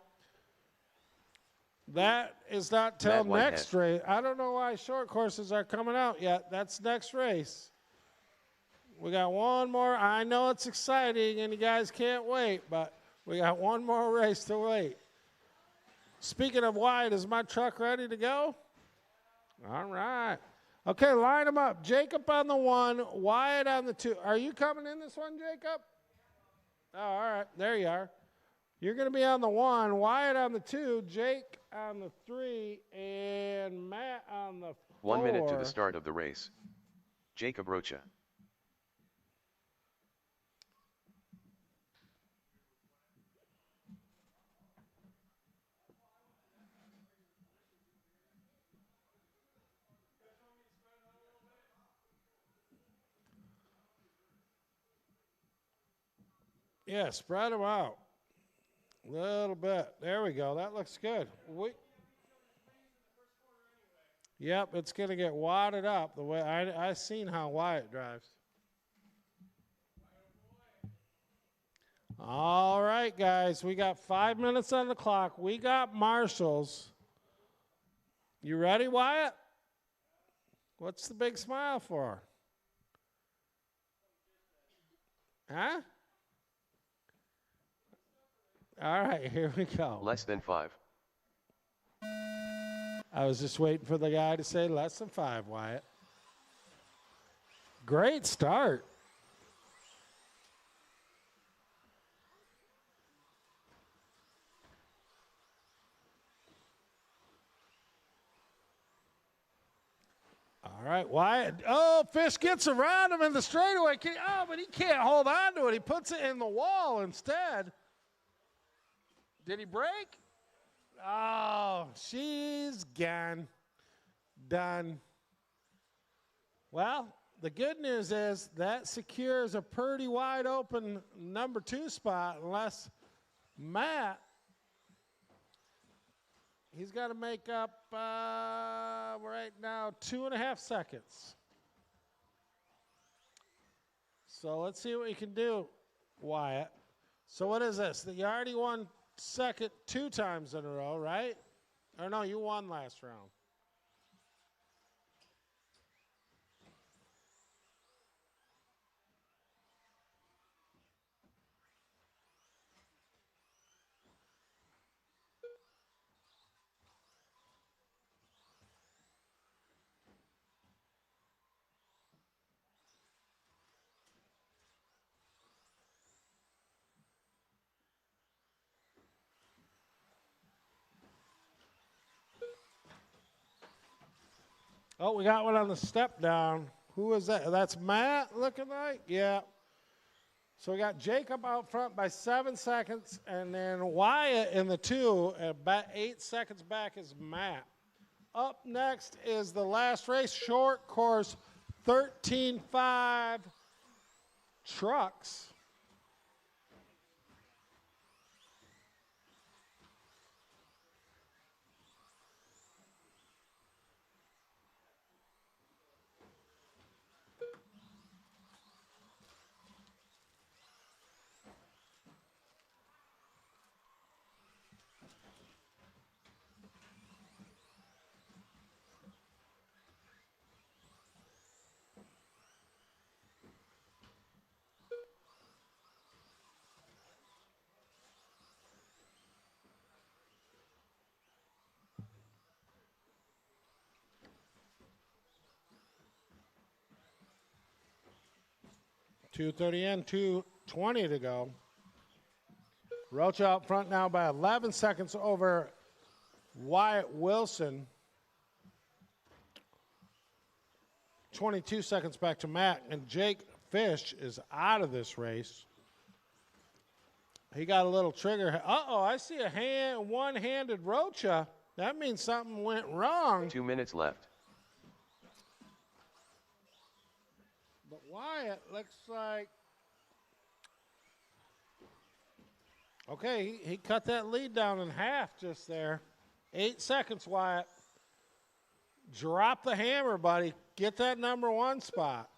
That is not till Matt Whitehead. next race. I don't know why short courses are coming out yet. That's next race. We got one more. I know it's exciting and you guys can't wait, but we got one more race to wait. Speaking of Wyatt, is my truck ready to go? All right. Okay, line them up. Jacob on the 1, Wyatt on the 2. Are you coming in this one, Jacob? Oh, all right. There you are. You're going to be on the 1, Wyatt on the 2, Jake on the 3, and Matt on the 4. 1 minute to the start of the race. Jacob Rocha. Yeah, spread them out a little bit. There we go. That looks good. Yep, it's going to get wadded up the way I seen how Wyatt drives. All right, guys, we got 5 minutes on the clock. We got Marshalls. You ready, Wyatt? What's the big smile for? Huh? All right, here we go. Less than 5. I was just waiting for the guy to say less than 5, Wyatt. Great start. All right, Wyatt. Oh, Fish gets around him in the straightaway. But he can't hold on to it. He puts it in the wall instead. Did he break? Oh, she's gone. Done. Well, the good news is that secures a pretty wide open number 2 spot unless Matt, he's got to make up right now 2.5 seconds. So let's see what you can do, Wyatt. So what is this? You already won second 2 times in a row, right? Or no, you won last round. Oh, we got one on the step down. Who is that? That's Matt looking like? Yeah. So we got Jacob out front by 7 seconds, and then Wyatt in the 2, about 8 seconds back is Matt. Up next is the last race, short course, 13.5 trucks. .230 in, 2:20 to go. Rocha out front now by 11 seconds over Wyatt Wilson. 22 seconds back to Matt, and Jake Fish is out of this race. He got a little trigger. Uh-oh, I see a one-handed Rocha. That means something went wrong. 2 minutes left. But Wyatt looks like... Okay, he cut that lead down in half just there. 8 seconds, Wyatt. Drop the hammer, buddy. Get that number 1 spot.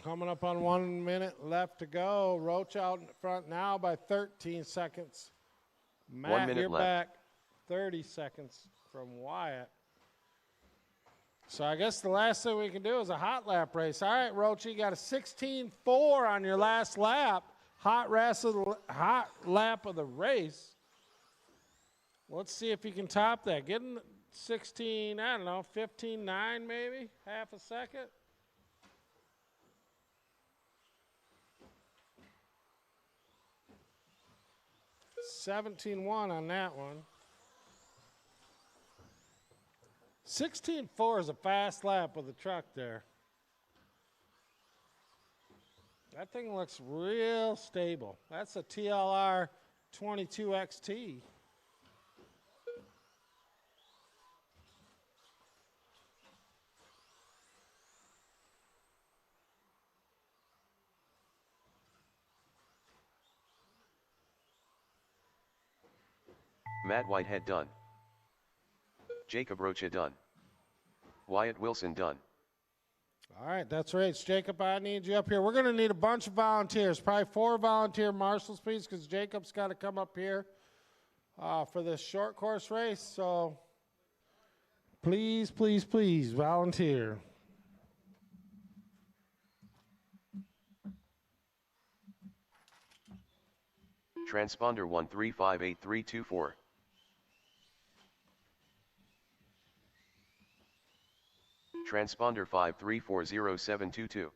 Coming up on 1 minute left to go. Roach out in front now by 13 seconds. Matt, 1 minute you're left. back 30 seconds from Wyatt. So I guess the last thing we can do is a hot lap race. All right, Roach, you got a 16.4 on your last lap. Hot lap of the race. Let's see if you can top that. Getting 16, I don't know, 15.9 maybe, half a second. 17.1 on that one. 16.4 is a fast lap with the truck there. That thing looks real stable. That's a TLR 22 XT. Matt Whitehead done. Jacob Rocha done. Wyatt Wilson done. All right, that's right. Jacob, I need you up here. We're going to need a bunch of volunteers, probably 4 volunteer marshals, please, because Jacob's got to come up here for this short course race. So please, please, please, volunteer. Transponder 1358324. Transponder 5340722.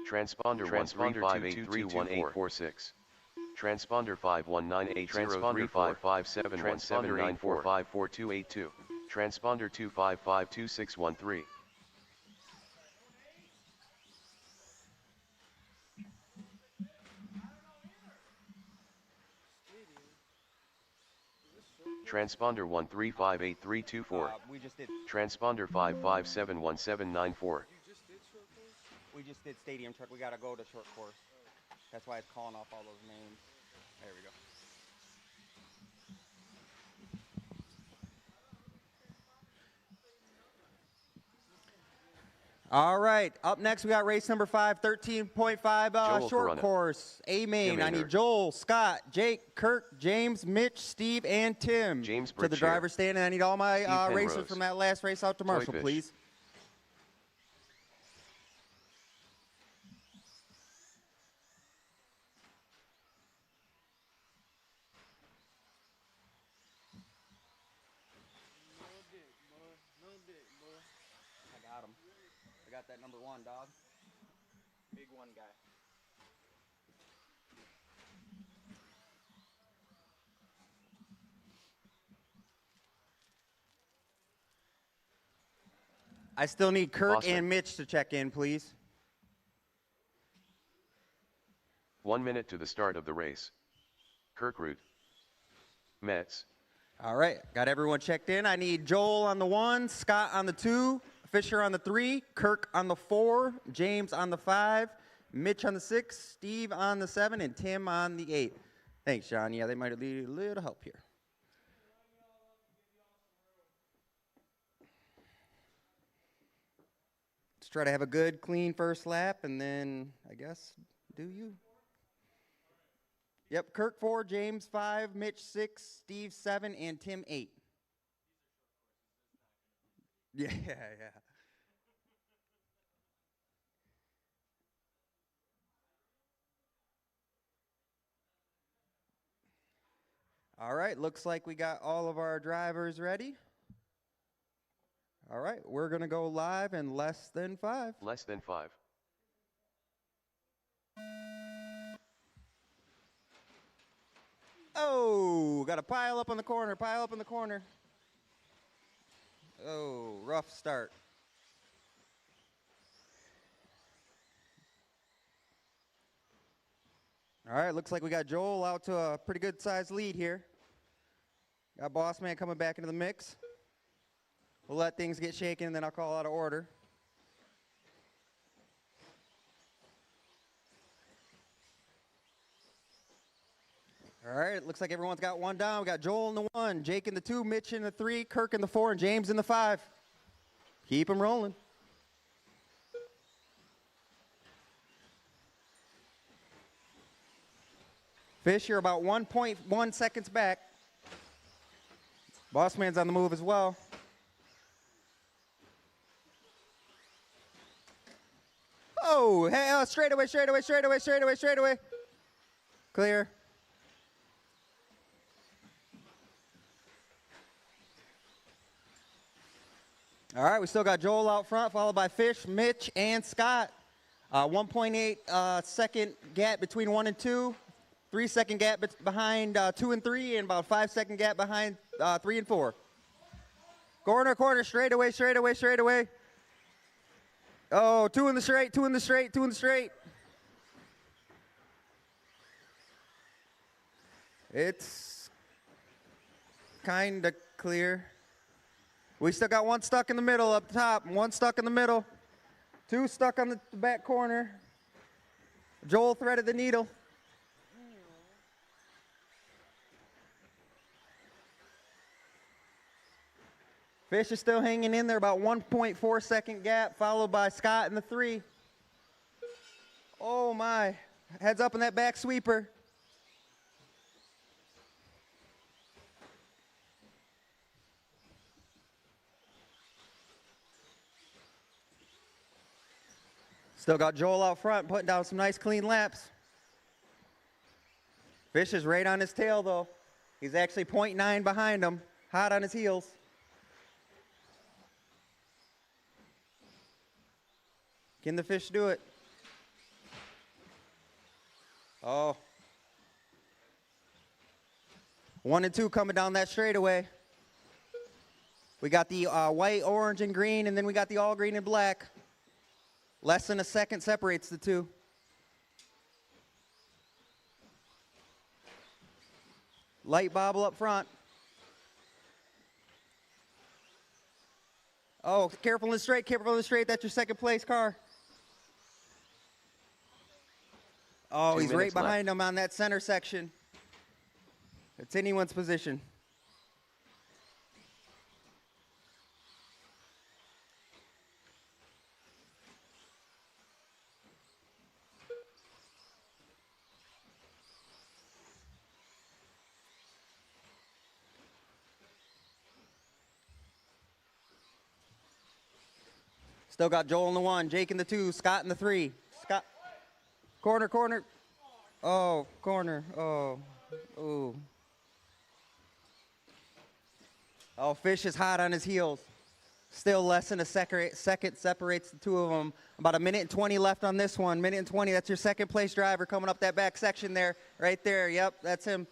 Transponder 135831846. Transponder 5198. Transponder 5571794544282. Transponder 2552613. Transponder 1358324. We just did. Transponder 5571794. We just did stadium truck. We gotta go to short course. That's why it's calling off all those names. There we go. All right. Up next, we got race number 5, 13.5 Joel short Corona. course. A-main. Tim I need Ainer. Joel, Scott, Jake, Kirk, James, Mitch, Steve, and Tim James to the Britcher. driver's stand. And I need all my Steve racers Penrose. from that last race out to Marshall, Toyfish. please. I got him. I got that number 1, dog. Big 1 guy. I still need Kirk Awesome. and Mitch to check in, please. 1 minute to the start of the race. Kirkroot. Metz. All right, got everyone checked in. I need Joel on the 1, Scott on the 2, Fisher on the 3, Kirk on the 4, James on the 5, Mitch on the 6, Steve on the 7, and Tim on the 8. Thanks, John. Yeah, they might need a little help here. try to have a good, clean first lap, and then I guess do you. Yep, Kirk 4, James 5, Mitch 6, Steve 7, and Tim 8. Yeah, yeah. All right, looks like we got all of our drivers ready. All right, we're going to go live in less than 5. Less than 5. Oh, got a pile up on the corner, pile up in the corner. Oh, rough start. All right, looks like we got Joel out to a pretty good sized lead here. Got Boss Man coming back into the mix. We'll let things get shaken, and then I'll call out of order. All right, looks like everyone's got one down. We got Joel in the 1, Jake in the 2, Mitch in the 3, Kirk in the 4, and James in the 5. Keep them rolling. Fish, you're about 1.1 seconds back. Boss Man's on the move as well. Oh, hey, straight away. Clear. All right, we still got Joel out front, followed by Fish, Mitch, and Scott. 1.8 second gap between 1 and 2. 3-second gap behind 2 and 3, and about 5-second gap behind 3 and 4. Corner, straight away. Oh, 2 in the straight. It's kind of clear. We still got one stuck in the middle up top, one stuck in the middle, 2 stuck on the back corner. Joel threaded the needle. Fish is still hanging in there, about 1.4 second gap, followed by Scott in the 3. Oh my, heads up in that back sweeper. Still got Joel out front, putting down some nice clean laps. Fish is right on his tail though. He's actually 0.9 behind him, hot on his heels. Can the Fish do it? Oh. 1 and 2 coming down that straightaway. We got the white, orange, and green, and then we got the all green and black. Less than a second separates the two. Light bobble up front. Oh, careful in the straight, That's your second place car. Oh, 2 he's right minutes left. behind him on that center section. It's anyone's position. Still got Joel in the 1, Jake in the 2, Scott in the 3. Scott, corner. Oh, corner. Oh, ooh. Oh, Fish is hot on his heels. Still less than a second separates the two of them. About 1 minute and 20 left on this one. 1 minute and 20. That's your second place driver coming up that back section there. Right there. Yep, that's him.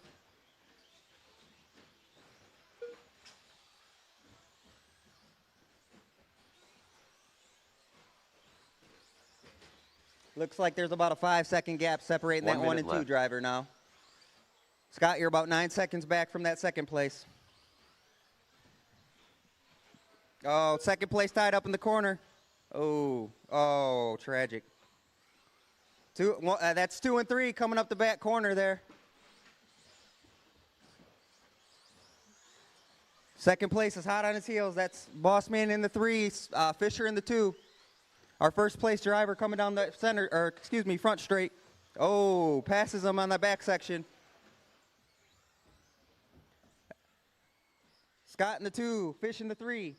Looks like there's about a 5-second gap separating 1 that 1 minute and 2 left. driver now. Scott, you're about 9 seconds back from that second place. Oh, second place tied up in the corner. Oh, tragic. That's 2 and 3 coming up the back corner there. Second place is hot on his heels. That's Boss Man in the 3, Fisher in the 2. Our first place driver coming down the center, or excuse me, front straight. Oh, passes him on the back section. Scott in the 2, Fish in the 3.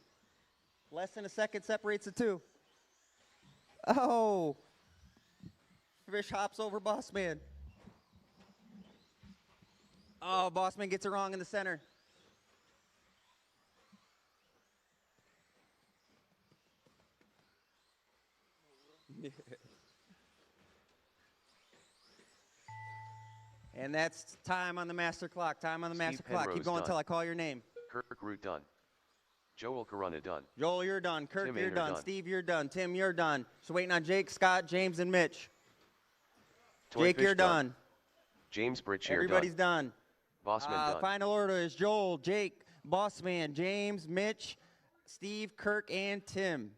Less than a second separates the 2. Oh, Fish hops over Bossman. Oh, Bossman gets it wrong in the center. And that's time on the master clock. Time on the master Steve clock. Keep Penrose going done. until I call your name. Kirk Root done. Joel Corona done. Joel, you're done. Kirk, Tim you're Ainer done. done. Steve, you're done. Tim, you're done. Just waiting on Jake, Scott, James, and Mitch. Toy Jake, Fish you're done. James Britchier Everybody's done. done. Bossman done. Final order is Joel, Jake, Bossman, James, Mitch, Steve, Kirk, and Tim.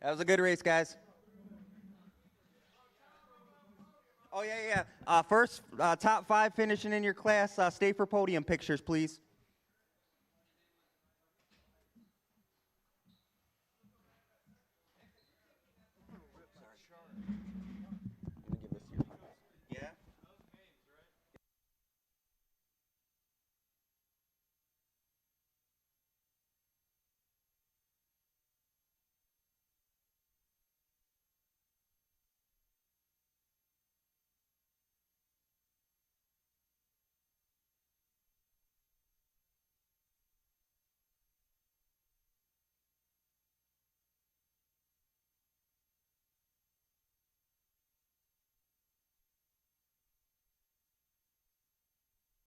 That was a good race, guys. Oh, yeah. First, top 5 finishing in your class. Stay for podium pictures, please.